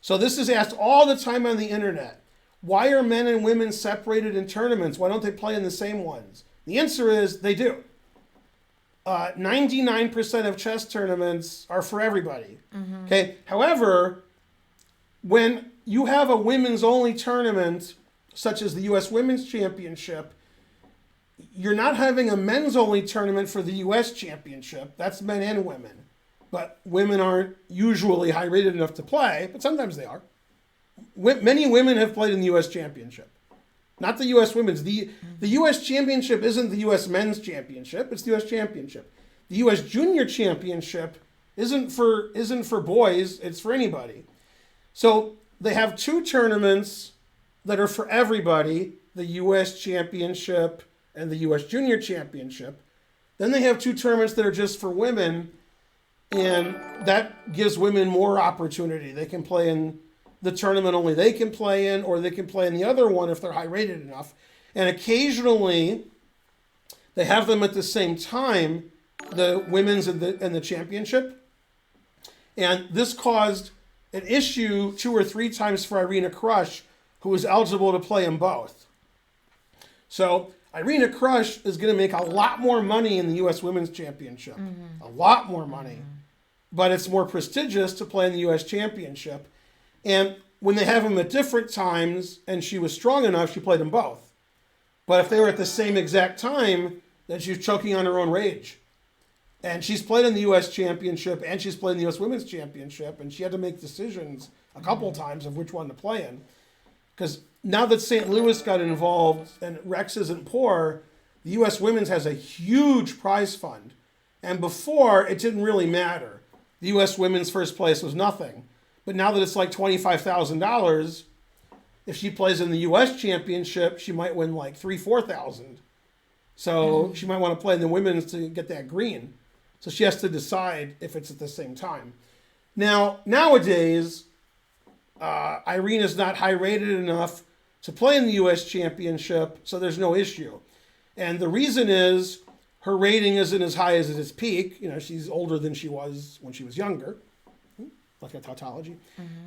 So this is asked all the time on the internet. Why are men and women separated in tournaments? Why don't they play in the same ones? The answer is they do. 99% of chess tournaments are for everybody. Okay. However, when you have a women's only tournament, such as the U.S. Women's Championship, you're not having a men's only tournament for the U.S. Championship. That's men and women. But women aren't usually high rated enough to play, but sometimes they are. Many women have played in the U.S. Championship. Not the U.S. Women's. The U.S. Championship isn't the U.S. Men's Championship. It's the U.S. Championship. The U.S. Junior Championship isn't for boys. It's for anybody. So they have two tournaments that are for everybody, the U.S. Championship and the U.S. Junior Championship. Then they have two tournaments that are just for women, and that gives women more opportunity. They can play in the tournament only they can play in, or they can play in the other one if they're high rated enough. And occasionally they have them at the same time, the women's and the championship. And this caused an issue 2 or 3 times for Irina Krush, who was eligible to play in both. So Irina Krush is going to make a lot more money in the U.S. Women's Championship. A lot more money. But it's more prestigious to play in the U.S. Championship. And when they have them at different times, and she was strong enough, she played them both. But if they were at the same exact time, then she's choking on her own rage. And she's played in the U.S. Championship, and she's played in the U.S. Women's Championship, and she had to make decisions a couple times of which one to play in. Because now that St. Louis got involved and Rex isn't poor, the U.S. Women's has a huge prize fund. And before, it didn't really matter. The U.S. Women's first place was nothing. But now that it's like $25,000, if she plays in the U.S. Championship, she might win like $3,000-$4,000. So she might want to play in the women's to get that green. So she has to decide if it's at the same time. Now, nowadays, Irina's not high rated enough to play in the U.S. Championship, so there's no issue. And the reason is her rating isn't as high as at its peak. You know, she's older than she was when she was younger. Like a tautology.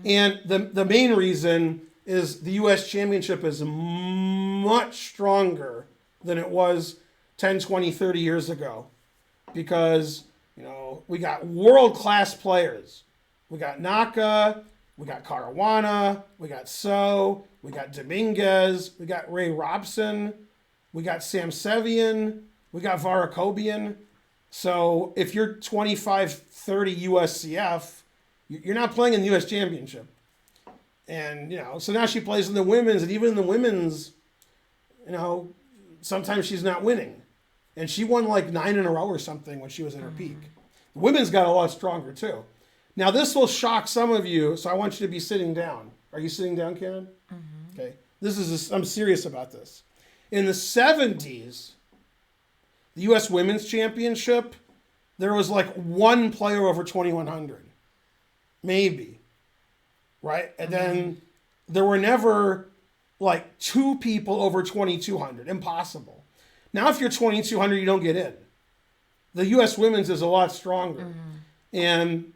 And the main reason is the U.S. Championship is much stronger than it was 10, 20, 30 years ago. Because, you know, we got world-class players. We got Naka, we got Caruana, we got So, we got Dominguez, we got Ray Robson, we got Sam Sevian, we got Varakobian. So if you're 25, 30 USCF, you're not playing in the U.S. Championship. And, you know, so now she plays in the women's, and even in the women's, you know, sometimes she's not winning. And she won like 9 in a row or something when she was at her peak. The women's got a lot stronger too. Now this will shock some of you, so I want you to be sitting down. Are you sitting down, Karen? Okay. I'm serious about this. In the 70s, the U.S. Women's Championship, there was like one player over 2,100. Maybe. Right? And then there were never like 2 people over 2,200. Impossible. Now, if you're 2,200, you don't get in. the U.S. women's is a lot stronger. And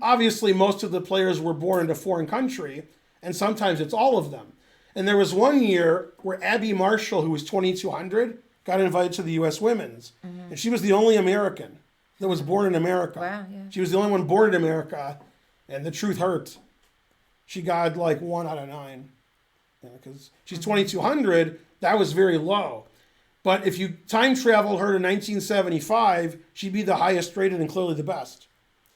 obviously most of the players were born in a foreign country, and sometimes it's all of them. And there was one year where Abby Marshall, who was 2,200, got invited to the U.S. women's. And she was the only American that was born in America. Wow, yeah. She was the only one born in America, and the truth hurt. She got like 1 out of 9. Because she's 2,200, that was very low. But if you time travel her to 1975, she'd be the highest rated and clearly the best.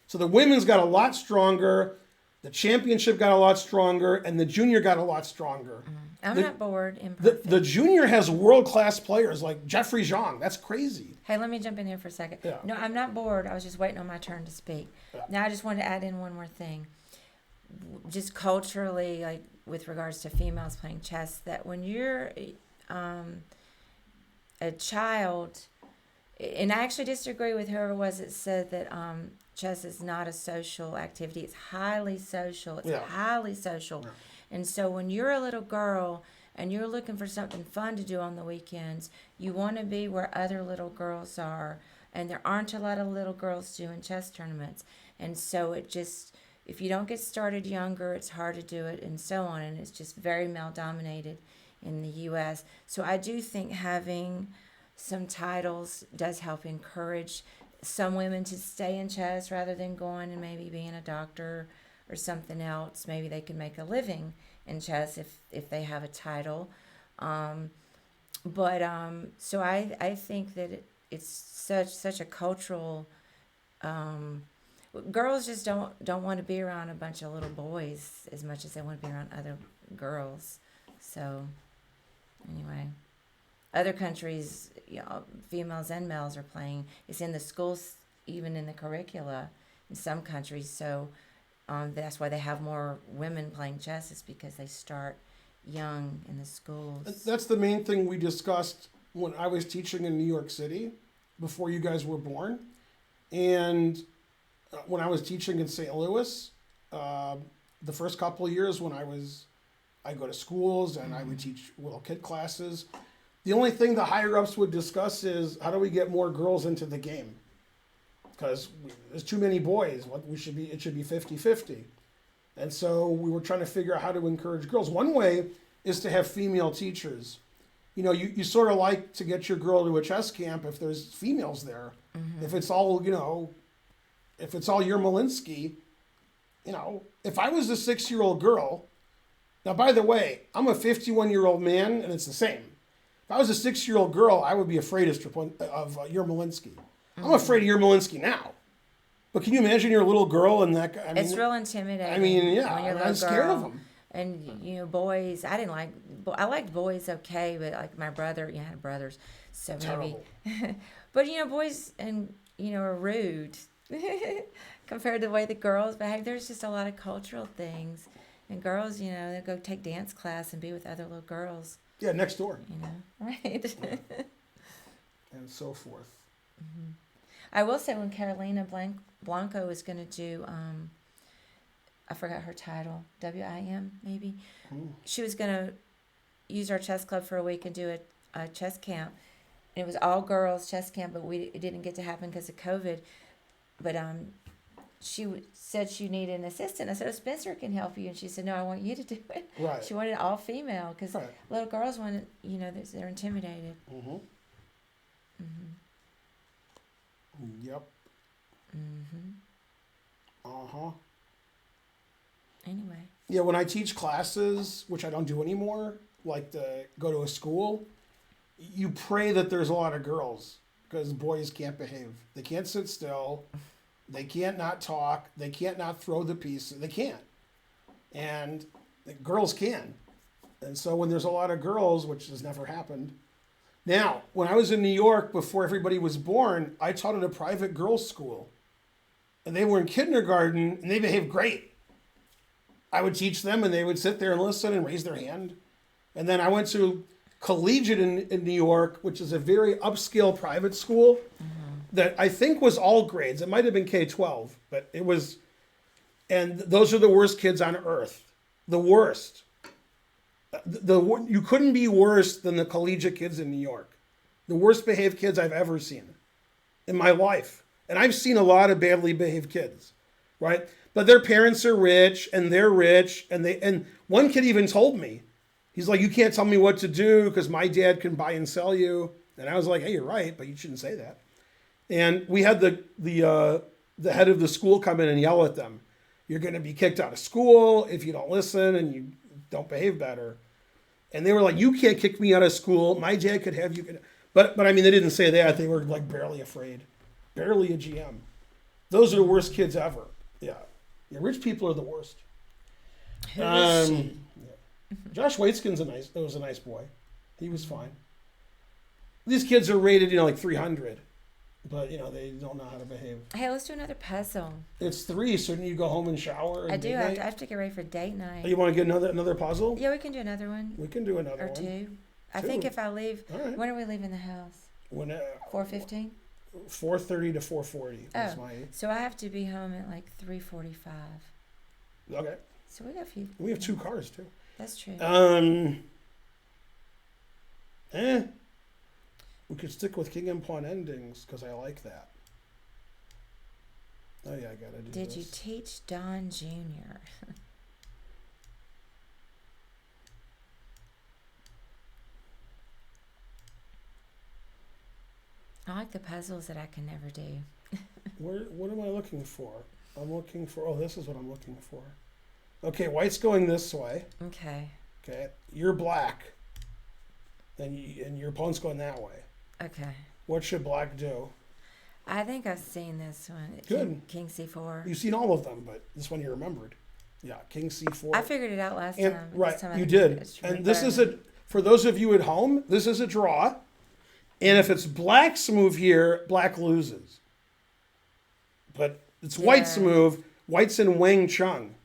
So the women's got a lot stronger, the championship got a lot stronger, and the junior got a lot stronger. I'm not bored. Imperfect. The junior has world-class players like Jeffrey Zhang. That's crazy. Hey, let me jump in here for a second. Yeah. No, I'm not bored. I was just waiting on my turn to speak. Yeah. Now, I just wanted to add in one more thing. Just culturally, like with regards to females playing chess, that when you're a child, and I actually disagree with whoever it was that said that chess is not a social activity. It's highly social. It's Yeah. highly social. Yeah. And so when you're a little girl and you're looking for something fun to do on the weekends, you want to be where other little girls are. And there aren't a lot of little girls doing chess tournaments. And so it just, if you don't get started younger, it's hard to do it and so on. And it's just very male dominated in the U.S. So I do think having some titles does help encourage some women to stay in chess rather than going and maybe being a doctor or something else. Maybe they can make a living in chess if they have a title. So I think that it's such a cultural. Girls just don't want to be around a bunch of little boys as much as they want to be around other girls. So anyway, other countries, females and males are playing. It's in the schools, even in the curricula in some countries. So that's why they have more women playing chess. Is because they start young in the schools. That's the main thing we discussed when I was teaching in New York City before you guys were born. And when I was teaching in St. Louis, the first couple of years when I go to schools and I would teach little kid classes, the only thing the higher ups would discuss is how do we get more girls into the game? Because there's too many boys. It should be 50-50. And so we were trying to figure out how to encourage girls. One way is to have female teachers. You sort of like to get your girl to a chess camp if there's females there. Mm-hmm. If it's all Yermolinsky, if I was a 6-year-old girl, now by the way, I'm a 51-year-old man and it's the same. If I was a 6-year-old girl, I would be afraid of Yermolinsky. Mm-hmm. I'm afraid of Yermolinsky now. But can you imagine you're a little girl and that guy? It's real intimidating. When you're I'm scared of him. And boys, I liked boys okay, but like my brother, I had brothers, so maybe. Terrible. But boys and are rude compared to the way the girls behave. There's just a lot of cultural things, and girls, they go take dance class and be with other little girls. Yeah, next door. Right. And so forth. Mm-hmm. I will say when Carolina Blanco was going to do, I forgot her title, WIM maybe. Ooh. She was going to use our chess club for a week and do a chess camp. And it was all girls chess camp, but it didn't get to happen because of COVID. But she said she needed an assistant. I said, Spencer can help you. And she said, no, I want you to do it. Right. She wanted all female because right. Little girls want they're intimidated. Mm-hmm. Mm-hmm. Yep. Mm-hmm. Uh-huh. Anyway. Yeah, when I teach classes, which I don't do anymore, like go to a school, you pray that there's a lot of girls because boys can't behave. They can't sit still. They can't not talk. They can't not throw the piece. They can't. And the girls can. And so when there's a lot of girls, which has never happened. Now, when I was in New York before everybody was born, I taught at a private girls' school. And they were in kindergarten, and they behaved great. I would teach them, and they would sit there and listen and raise their hand. And then I went to Collegiate in New York, which is a very upscale private school that I think was all grades. It might have been K-12, but it was, and those are the worst kids on earth. The worst. You couldn't be worse than the collegiate kids in New York. The worst behaved kids I've ever seen. in my life. And I've seen a lot of badly behaved kids, right? But their parents are rich and they're rich. And one kid even told me, he's like, you can't tell me what to do because my dad can buy and sell you. And I was like, hey, you're right, but you shouldn't say that. And we had the head of the school come in and yell at them. You're going to be kicked out of school if you don't listen and you don't behave better. And they were like, you can't kick me out of school. My dad could have you. But I mean, they didn't say that. They were like barely afraid. Barely a GM. Those are the worst kids ever. Yeah. Yeah, rich people are the worst. Who is she? Yeah. Josh Waitzkin's was a nice boy. He was fine. These kids are rated, like 300. But, they don't know how to behave. Hey, let's do another puzzle. It's 3, so you go home and shower. And I do. date I night? have to get ready for date night. Oh, you want to get another puzzle? Yeah, we can do another one. We can do another Or one. two. I Two. think if I leave, All right. when are we leaving the house? When 4:15. 4:30 to 4:40. That's Oh, my. so I have to be home at like 3:45. Okay. So we got a few. We have 2 cars too. That's true. We could stick with king and pawn endings because I like that. Oh yeah, I gotta do Did this. you teach Don Jr.? I like the puzzles that I can never do. What am I looking for? I'm looking for. Oh, this is what I'm looking for. Okay, white's going this way. Okay. Okay, you're black, and your opponent's going that way. Okay. What should black do? I think I've seen this one. Good. King C4. You've seen all of them, but this one you remembered. Yeah, king c4. I figured it out last And time. right, This time I you think did. it's And this is better. for those of you at home, this is a draw. And if it's black's move here, black loses. But it's white's Yeah. move. White's in Wang Chung.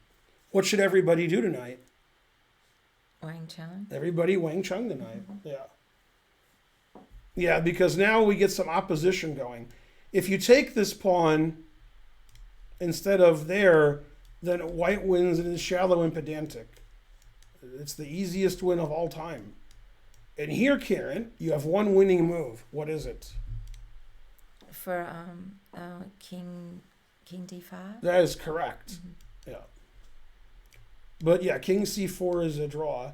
What should everybody do tonight? Wang Chun. Everybody Wang Chung tonight. Yeah. Yeah, because now we get some opposition going. If you take this pawn instead of there, then white wins and is shallow and pedantic. It's the easiest win of all time. And here, Karen, you have one winning move. What is it? For King D5. That is correct. Yeah. But yeah, King C4 is a draw.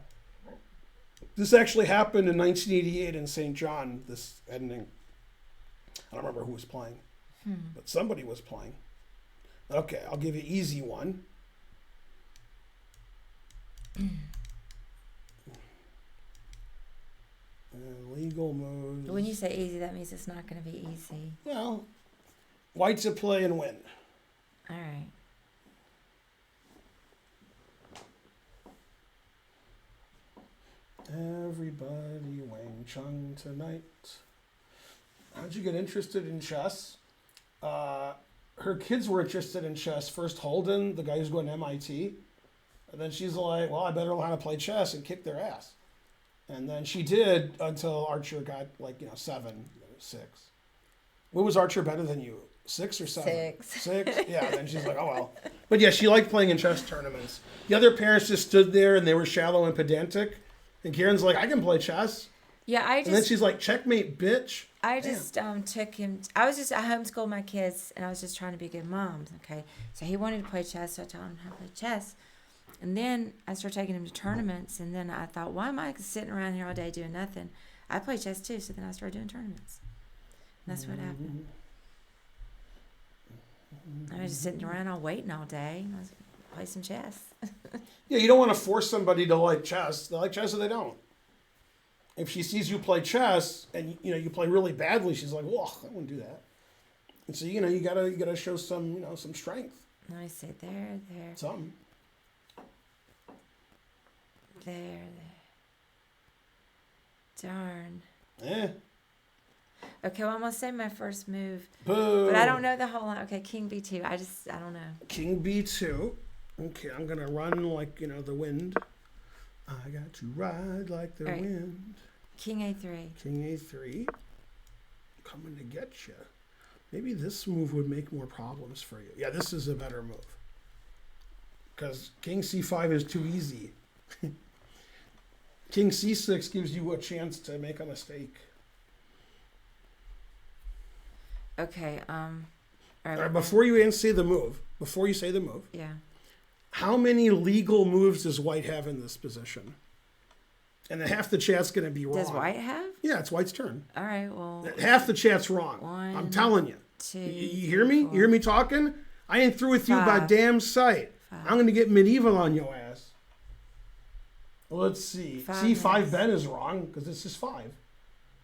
This actually happened in 1988 in St. John, this ending. I don't remember who was playing, but somebody was playing. Okay, I'll give you easy one. Legal moves. When you say easy, that means it's not going to be easy. Well, white's a play and win. All right. Everybody Wang Chung tonight. How'd you get interested in chess? Her kids were interested in chess. First Holden, the guy who's going to MIT. And then she's like, well, I better learn how to play chess and kick their ass. And then she did until Archer got 7, 6. What was Archer better than you? 6 or 7? 6. 6? Yeah, then she's like, oh well. But yeah, she liked playing in chess tournaments. The other parents just stood there and they were shallow and pedantic. And Karen's like, I can play chess. Yeah, And then she's like, checkmate, bitch. I just took him. I homeschooled my kids, and I was just trying to be a good mom. Okay, so he wanted to play chess, so I taught him how to play chess. And then I started taking him to tournaments, and then I thought, why am I sitting around here all day doing nothing? I play chess too, so then I started doing tournaments. And that's what happened. I was just sitting around all waiting all day. I was play some chess. Yeah, you don't want to force somebody to like chess. They like chess or they don't. If she sees you play chess and you play really badly, she's like, "Whoa, I wouldn't do that." And so you gotta show some some strength. Let me see. There. Some. There. Darn. Eh. Okay, well, I'm going to say my first move. Boo. But I don't know the whole line. Okay, King B2. I don't know. King B2. Okay, I'm gonna run like the wind. I got to ride like the All right. wind. King A3. King A3. Coming to get you. Maybe this move would make more problems for you. Yeah, this is a better move. Because King C5 is too easy. King C6 gives you a chance to make a mistake. Okay. All right. All right, before you say the move, Yeah. how many legal moves does white have in this position? And then half the chat's going to be wrong. Does white have? Yeah, it's white's turn. All right. Well. Half the chat's wrong. I'm One, telling you. two. You hear me? four, You hear me talking? I ain't through with you by Five. damn sight. Five. I'm going to get medieval on your ass. Let's see. Five See, 5 minutes. Ben is wrong because this is 5.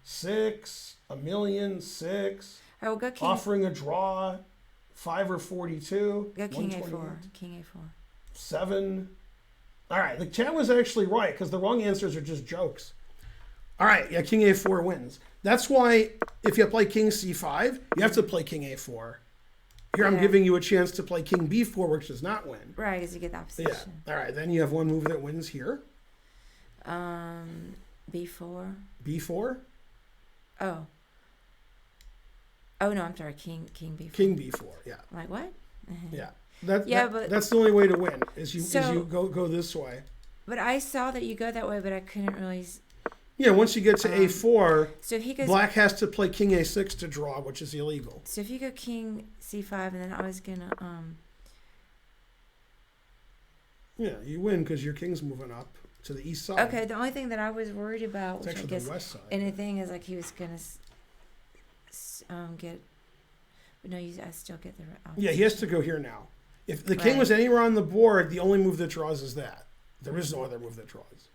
6, a million, 6. All right. We'll go king. Offering a draw, 5 or 42. Go king a4. 128. King a4. 7. All right, the chat was actually right because the wrong answers are just jokes. All right, yeah, king a4 wins. That's why if you play king c5, you have to play king a4. Here I'm Yeah. giving you a chance to play king b4, which does not win. Right, because you get the Yeah. opposition. All right, then you have one move that wins here. B4. b4, Oh. Oh no, I'm sorry. King B4. king b4. Yeah, I'm like what? yeah. But That's the only way to win is you So- go this way. But I saw that you go that way, but I couldn't really. Yeah, once you get to a4, So if he goes. black has to play king a6 to draw, which is illegal. So if you go king C5, and then I was gonna Yeah, you win because your king's moving up to the east side. Okay, the only thing that I was worried about, It's which I actually guess, the west side. and the thing is like he was gonna get. But no, I still get the. Yeah, he has to go here now. If the king Right. was anywhere on the board, the only move that draws is that. There is no other move that draws.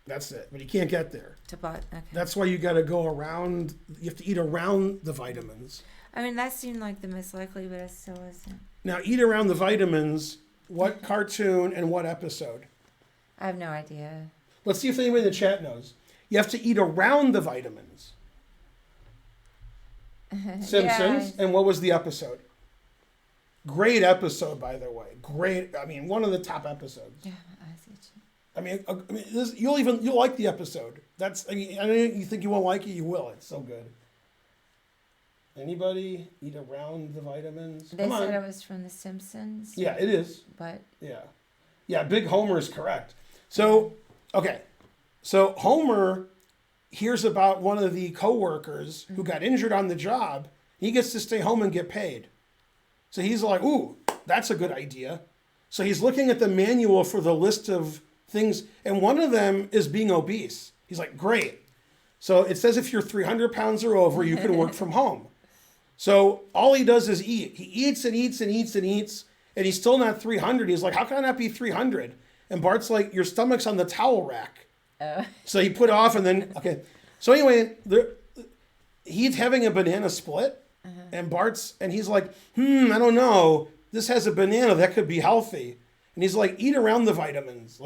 That's it. But he can't get there. To butt. Okay. That's why you got to go around. You have to eat around the vitamins. I mean, that seemed like the most likely, but it still wasn't. Now, eat around the vitamins. What cartoon and what episode? I have no idea. Let's see if anybody in the chat knows. You have to eat around the vitamins. Simpsons. And what was the episode? Great episode, by the way. Great. I mean, one of the top episodes. Yeah, I see. I mean, you'll like the episode. I know you think you won't like it, you will. It's so good. Anybody eat around the vitamins? They Come on. said it was from The Simpsons. Yeah, it is. But Yeah, Big Homer is correct. So, okay. So Homer hears about one of the coworkers who got injured on the job. He gets to stay home and get paid. So he's like, ooh, that's a good idea. So he's looking at the manual for the list of things, and one of them is being obese. He's like, great. So it says if you're 300 pounds or over, you can work from home. So all he does is eat. He eats and eats and eats and eats, and he's still not 300. He's like, how can I not be 300? And Bart's like, your stomach's on the towel rack. So he put off and then, okay. So anyway, he's having a banana split, and he's like, I don't know. This has a banana that could be healthy. And he's like, eat around the vitamins.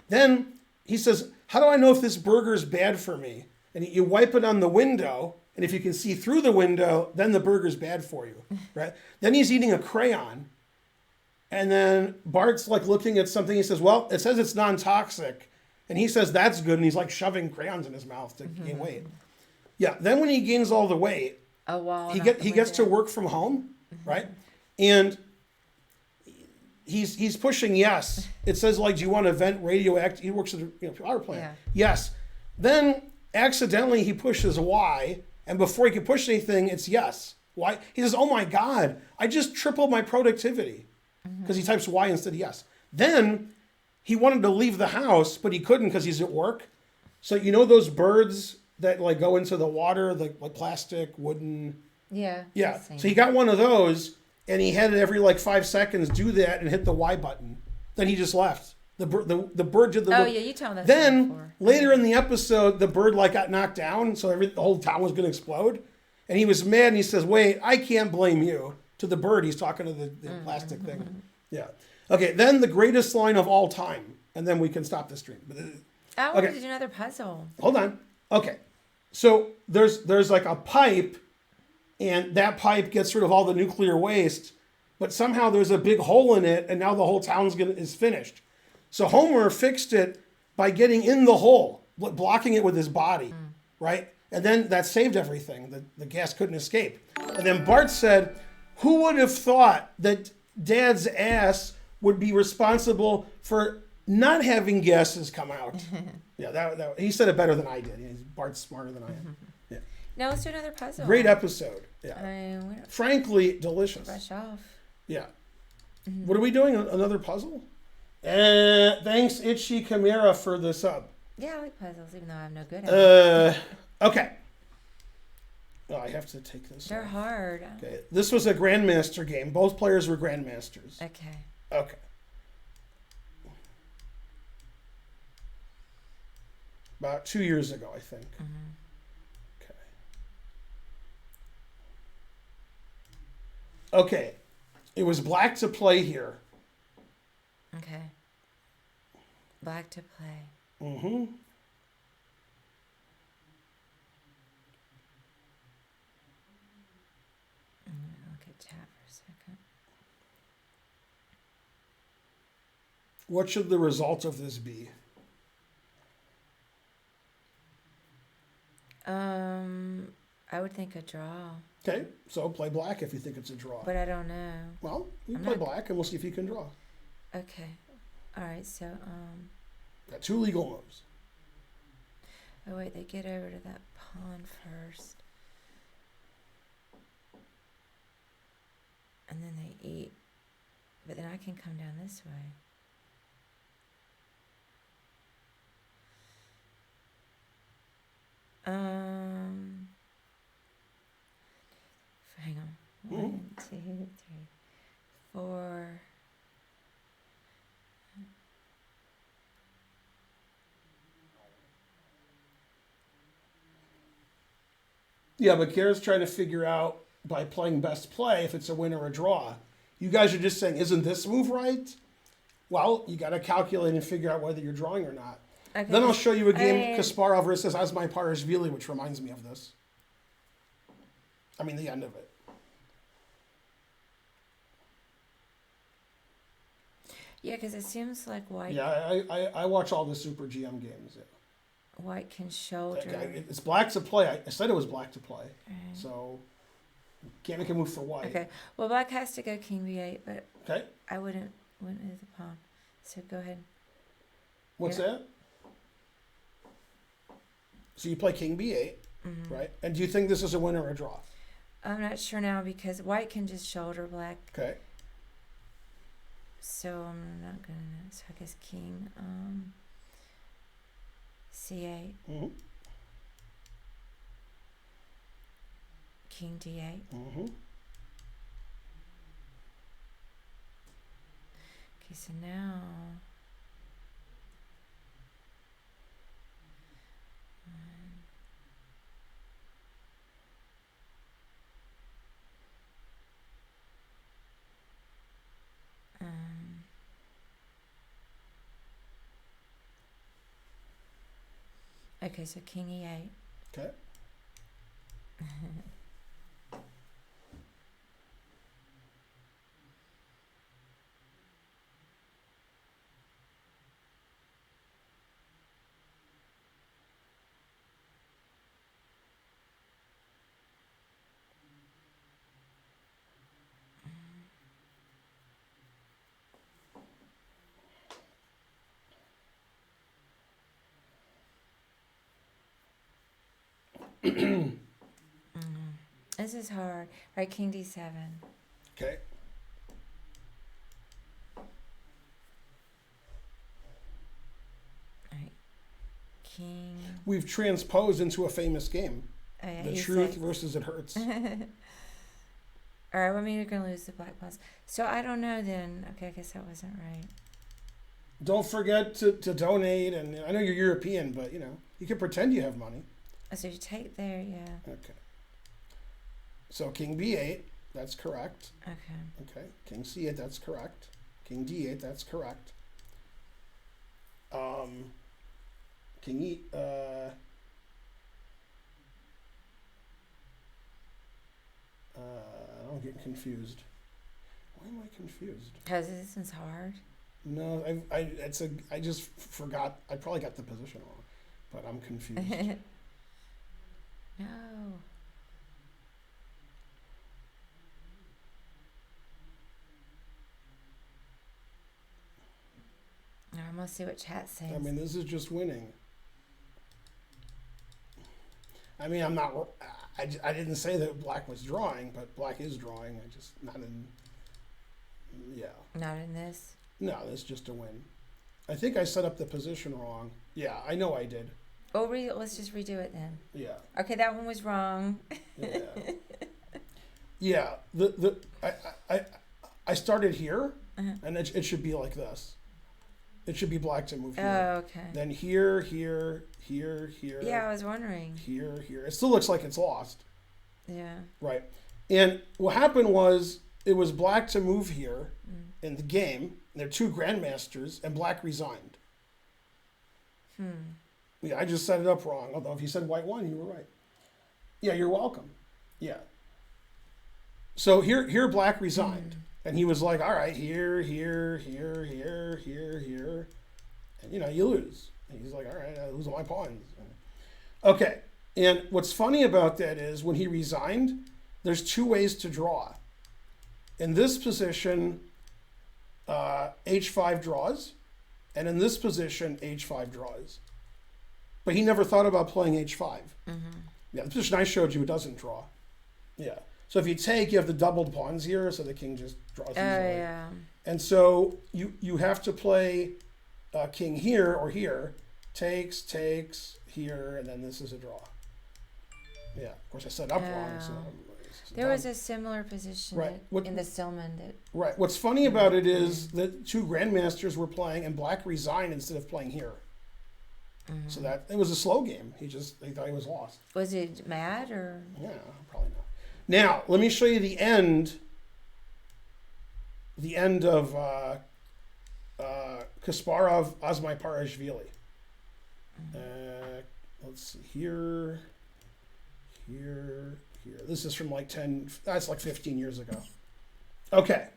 Then he says, how do I know if this burger is bad for me? And you wipe it on the window, and if you can see through the window, then the burger's bad for you, right? Then he's eating a crayon. And then Bart's like looking at something. He says, well, it says it's non-toxic. And he says, that's good. And he's like shoving crayons in his mouth to gain weight. Yeah. Then when he gains all the weight, he gets to work from home, right? And he's pushing yes. It says like, do you want to vent radioactive? He works at a power plant. Yeah. Yes. Then accidentally he pushes Y, and before he can push anything, it's yes. Why? He says, oh my God, I just tripled my productivity. Because he types Y instead of yes. Then he wanted to leave the house, but he couldn't because he's at work. So you know those birds that like go into the water, like plastic, wooden. Yeah. Yeah. So he got one of those, and he had it every like 5 seconds do that and hit the Y button. Then he just left. The bird did the. Oh yeah, you tell that. Then later in the episode, the bird like got knocked down, so the whole town was going to explode, and he was mad. And he says, "Wait, I can't blame you." To the bird, he's talking to the plastic thing. Yeah. Okay. Then the greatest line of all time, and then we can stop the stream. I wanted okay. to do another puzzle. Hold on. Okay. So there's like a pipe, and that pipe gets rid of all the nuclear waste, but somehow there's a big hole in it, and now the whole town's is finished. So Homer fixed it by getting in the hole, blocking it with his body, right? And then that saved everything. The gas couldn't escape. And then Bart said, who would have thought that Dad's ass would be responsible for not having gases come out? Yeah, that he said it better than I did. Bart's smarter than I am. Yeah. No, let's do another puzzle. Great episode. Yeah. We don't Frankly, delicious. rush off. Yeah. What are we doing? Another puzzle? Thanks, Itchy Chimera, for the sub. Yeah, I like puzzles, even though I'm no good at it. Okay. Oh, I have to take this. They're off. hard. Okay. This was a Grandmaster game. Both players were Grandmasters. Okay. Okay. About 2 years ago, I think. Okay. Okay. It was black to play here. Okay. Black to play. Mm-hmm. Look at chat for a second. What should the result of this be? I would think a draw, Okay, so play black if you think it's a draw. but I don't know. Well, you I'm play not- black and we'll see if you can draw. Okay. All right. So Got 2 legal moves. oh wait, they get over to that pawn first, and then they eat. But then I can come down this way. Hang on. 1, 2, 3, 4. Yeah, but Kara's trying to figure out by playing best play if it's a win or a draw. You guys are just saying, isn't this move right? Well, you got to calculate and figure out whether you're drawing or not. Okay. Then I'll show you a game, I- Kasparov versus Asmai Parashvili, which reminds me of this. I mean, the end of it. Yeah, because it seems like white Yeah, I watch all the Super GM games. Yeah. white can shoulder. Okay, it's black to play. I said it was black to play. Right. So can't make a move for white. Okay. Well, black has to go king b8, but Okay. I wouldn't move the pawn. So go ahead. What's Yeah. that? So you play king b8, Mm-hmm. right? And do you think this is a win or a draw? I'm not sure now because white can just shoulder black. Okay. So I'm not gonna. So I guess king c8, Mm-hmm. king d8. Mm-hmm. Okay, so now. Okay, so king e8. Okay. This is hard. Right, king d7. Okay. Right, king. We've transposed into a famous game. Oh yeah, The you truth say. versus it hurts. All right, well, I mean, you're gonna lose the black pawns. So I don't know then. Okay, I guess that wasn't right. Don't forget to donate. And I know you're European, but you know you can pretend you have money. Oh, so you take there, yeah. Okay. So king b8, that's correct. Okay. Okay. King c8, that's correct. King d8, that's correct. King e. I don't get confused. Why am I confused? Because this one's hard. No, I just forgot. I probably got the position wrong, but I'm confused. No. I'm gonna see what chat says. I mean, this is just winning. I mean, I'm not. I didn't say that black was drawing, but black is drawing. I just not in. Yeah. Not in this. No, that's just a win. I think I set up the position wrong. Yeah, I know I did. Oh, let's just redo it then. Yeah. Okay, that one was wrong. Yeah. Yeah. I started here, and it should be like this. It should be black to move here. Oh, okay. Then here, here, here, here. Yeah, I was wondering. Here, here. It still looks like it's lost. Yeah. Right. And what happened was it was black to move here in the game. And there are two grandmasters, and black resigned. Yeah, I just set it up wrong. Although if you said white won, you were right. Yeah, you're welcome. Yeah. So here black resigned. And he was like, all right, here, here, here, here, here, here. And, you lose. And he's like, all right, I lose all my pawns. Okay. And what's funny about that is when he resigned, there's two ways to draw. In this position, h5 draws. And in this position, h5 draws. But he never thought about playing h5. Yeah, the position I showed you, it doesn't draw. Yeah. So if you take, you have the doubled pawns here, so the king just draws easily. Yeah. And so you have to play king here or here, takes, here, and then this is a draw. Yeah, of course I set up wrong. So there was a similar position Right. in the Stillman that. Right. What's funny about it is that two grandmasters were playing, and black resigned instead of playing here. So that it was a slow game. He thought he was lost. Was it mad or? Yeah, probably not. Now, let me show you the end of Kasparov Asmaiparashvili. Let's see, here. This is from that's like 15 years ago. Okay.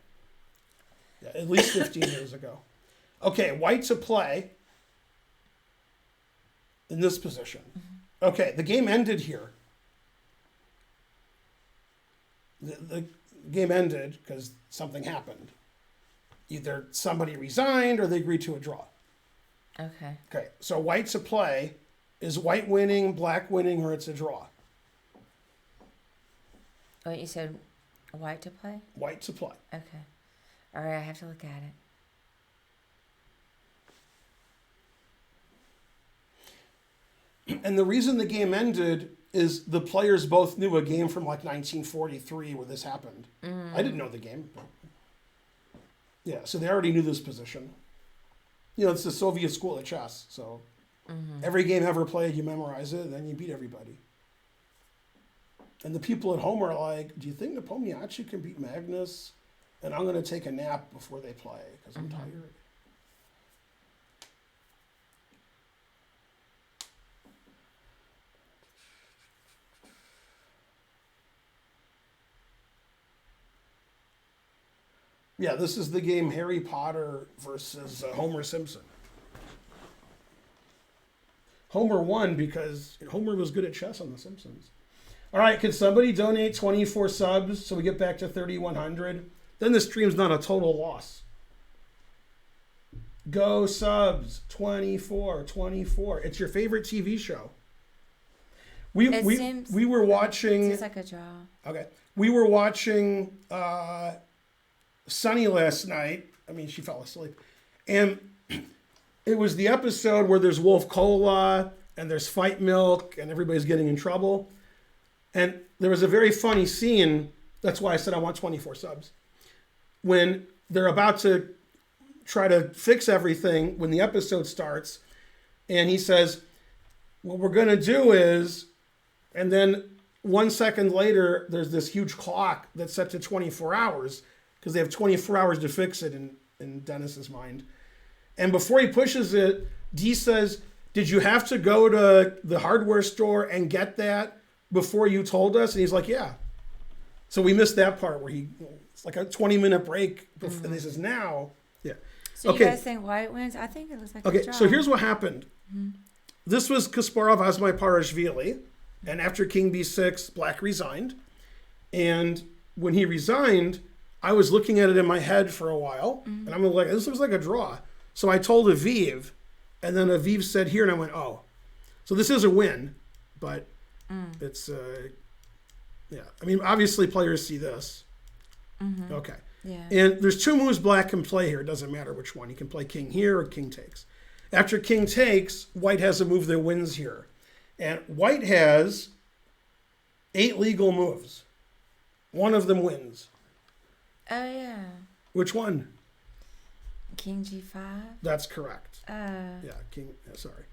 Yeah, at least 15 years ago. Okay, white to play in this position. Okay, the game ended here. The game ended because something happened. Either somebody resigned or they agreed to a draw. Okay. Okay, so white to play is white winning, black winning, or it's a draw. Oh, you said white to play? White to play. Okay. All right, I have to look at it. And the reason the game ended is the players both knew a game from like 1943 where this happened. I didn't know the game. But yeah, so they already knew this position. It's the Soviet school of chess. So every game ever played, you memorize it, and then you beat everybody. And the people at home are like, do you think Nepomniachtchi can beat Magnus? And I'm going to take a nap before they play because I'm tired. Yeah, this is the game Harry Potter versus Homer Simpson. Homer won because Homer was good at chess on The Simpsons. All right, can somebody donate 24 subs so we get back to 3,100? Then the stream's not a total loss. Go subs, 24. It's your favorite TV show. We were watching. It's like a draw. Okay, we were watching Sunny last night. I mean, she fell asleep, and it was the episode where there's Wolf Cola and there's Fight Milk and everybody's getting in trouble. And there was a very funny scene. That's why I said I want 24 subs. When they're about to try to fix everything, when the episode starts, and he says, what we're going to do is, and then 1 second later, there's this huge clock that's set to 24 hours because they have 24 hours to fix it in Dennis's mind. And before he pushes it, Dee says, did you have to go to the hardware store and get that before you told us? And he's like, yeah. So we missed that part where it's like a 20-minute break. Before, and he says, now. Yeah. So you guys think white wins? I think it looks like a draw. Okay, so here's what happened. This was Kasparov Asmaiparashvili. And after king b6, black resigned. And when he resigned, I was looking at it in my head for a while. And I'm like, this looks like a draw. So I told Aviv. And then Aviv said here, and I went, oh. So this is a win. But it's Yeah. I mean, obviously players see this. Mm-hmm. Okay. Yeah. And there's two moves black can play here. It doesn't matter which one. He can play king here or king takes. After king takes, white has a move that wins here. And white has 8 legal moves. One of them wins. Oh yeah. Which one? King G5. That's correct. Yeah, King. Sorry.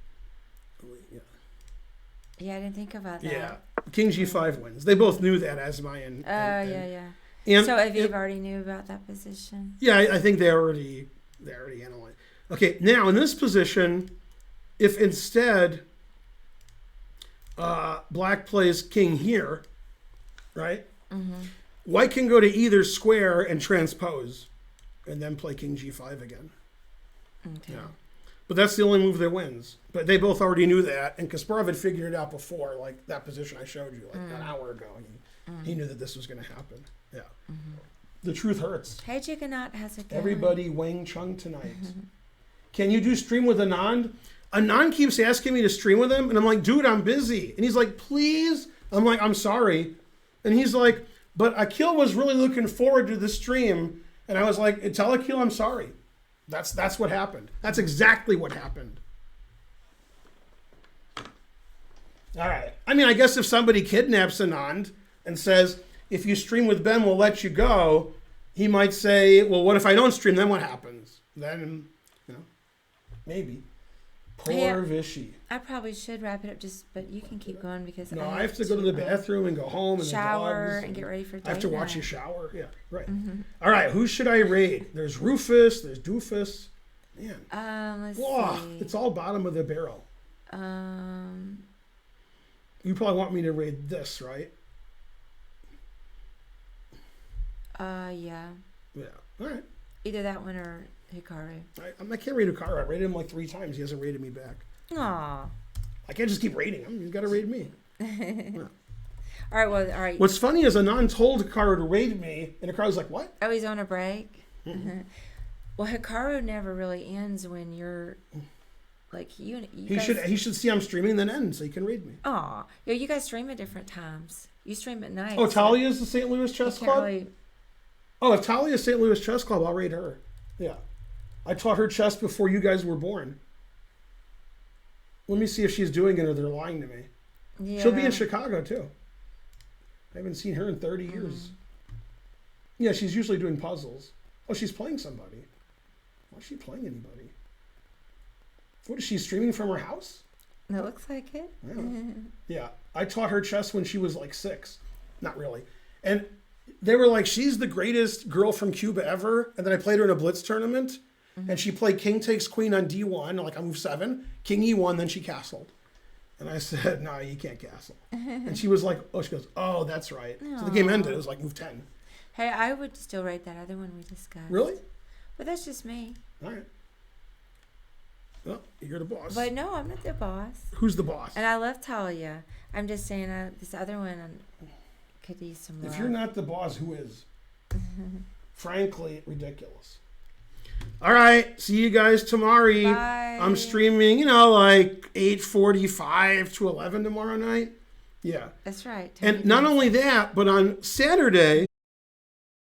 I didn't think about that. Yeah. King G5 wins. They both knew that, Asmai and. Yeah. And, so Aviv already knew about that position. Yeah, I think they already analyzed. Okay, now in this position, if instead black plays king here, right? Mm-hmm. White can go to either square and transpose, and then play king G5 again. Okay. Yeah, but that's the only move that wins. But they both already knew that, and Kasparov had figured it out before, like that position I showed you, like an hour ago. He knew that this was going to happen. Yeah. Mm-hmm. The truth hurts. Hey, Jiggernaut, how's it going? Everybody Wang Chung tonight. Can you do stream with Anand? Anand keeps asking me to stream with him, and I'm like, dude, I'm busy. And he's like, please? I'm like, I'm sorry. And he's like, but Akil was really looking forward to the stream. And I was like, tell Akil I'm sorry. That's what happened. That's exactly what happened. All right. I mean, I guess if somebody kidnaps Anand and says, if you stream with Ben, we'll let you go, he might say, well, what if I don't stream? Then what happens? Then, maybe. Poor Vishy. I probably should wrap it up, but you can keep going because No, I have to go to the bathroom and go home and shower the dogs and get ready for date I have to night. watch you shower. Yeah, right. Mm-hmm. All right, who should I raid? There's Rufus, there's Doofus. Man. Let's Whoa, see. it's all bottom of the barrel. You probably want me to raid this, right? Yeah. Yeah. All right. Either that one or Hikaru. I can't raid Hikaru. I raided him like 3 times. He hasn't raided me back. Aw. I can't just keep raiding him. He's got to raid me. Yeah. All right. What's funny is Anand told Hikaru to raid me, and Hikaru's like, what? Oh, he's on a break? Mm-hmm. Well, Hikaru never really ends when you're, like, you He should see I'm streaming and then end so he can raid me. Aw. Yeah, you guys stream at different times. You stream at night. Oh, Talia's the St. Louis Chess Club? Really... Oh, if Talia's St. Louis Chess Club, I'll raid her. Yeah. I taught her chess before you guys were born. Let me see if she's doing it or they're lying to me. Yeah. She'll be in Chicago, too. I haven't seen her in 30 years. Yeah, she's usually doing puzzles. Oh, she's playing somebody. Why is she playing anybody? What is she streaming from her house? It looks like it. Yeah. Yeah. I taught her chess when she was like 6. Not really. And they were like, she's the greatest girl from Cuba ever. And then I played her in a blitz tournament. And she played king takes queen on d1, like on move 7. King e1, then she castled. And I said, no, you can't castle. And she was like, oh, she goes, oh, that's right. So the game ended. It was like move 10. Hey, I would still rate that other one we discussed. Really? But that's just me. All right. Well, you're the boss. But no, I'm not the boss. Who's the boss? And I love Talia. I'm just saying this other one could use some love. If you're not the boss, who is? Frankly, ridiculous. All right. See you guys tomorrow. Bye. I'm streaming, like 8:45 to 11 tomorrow night. Yeah. That's right. And not only that, but on Saturday,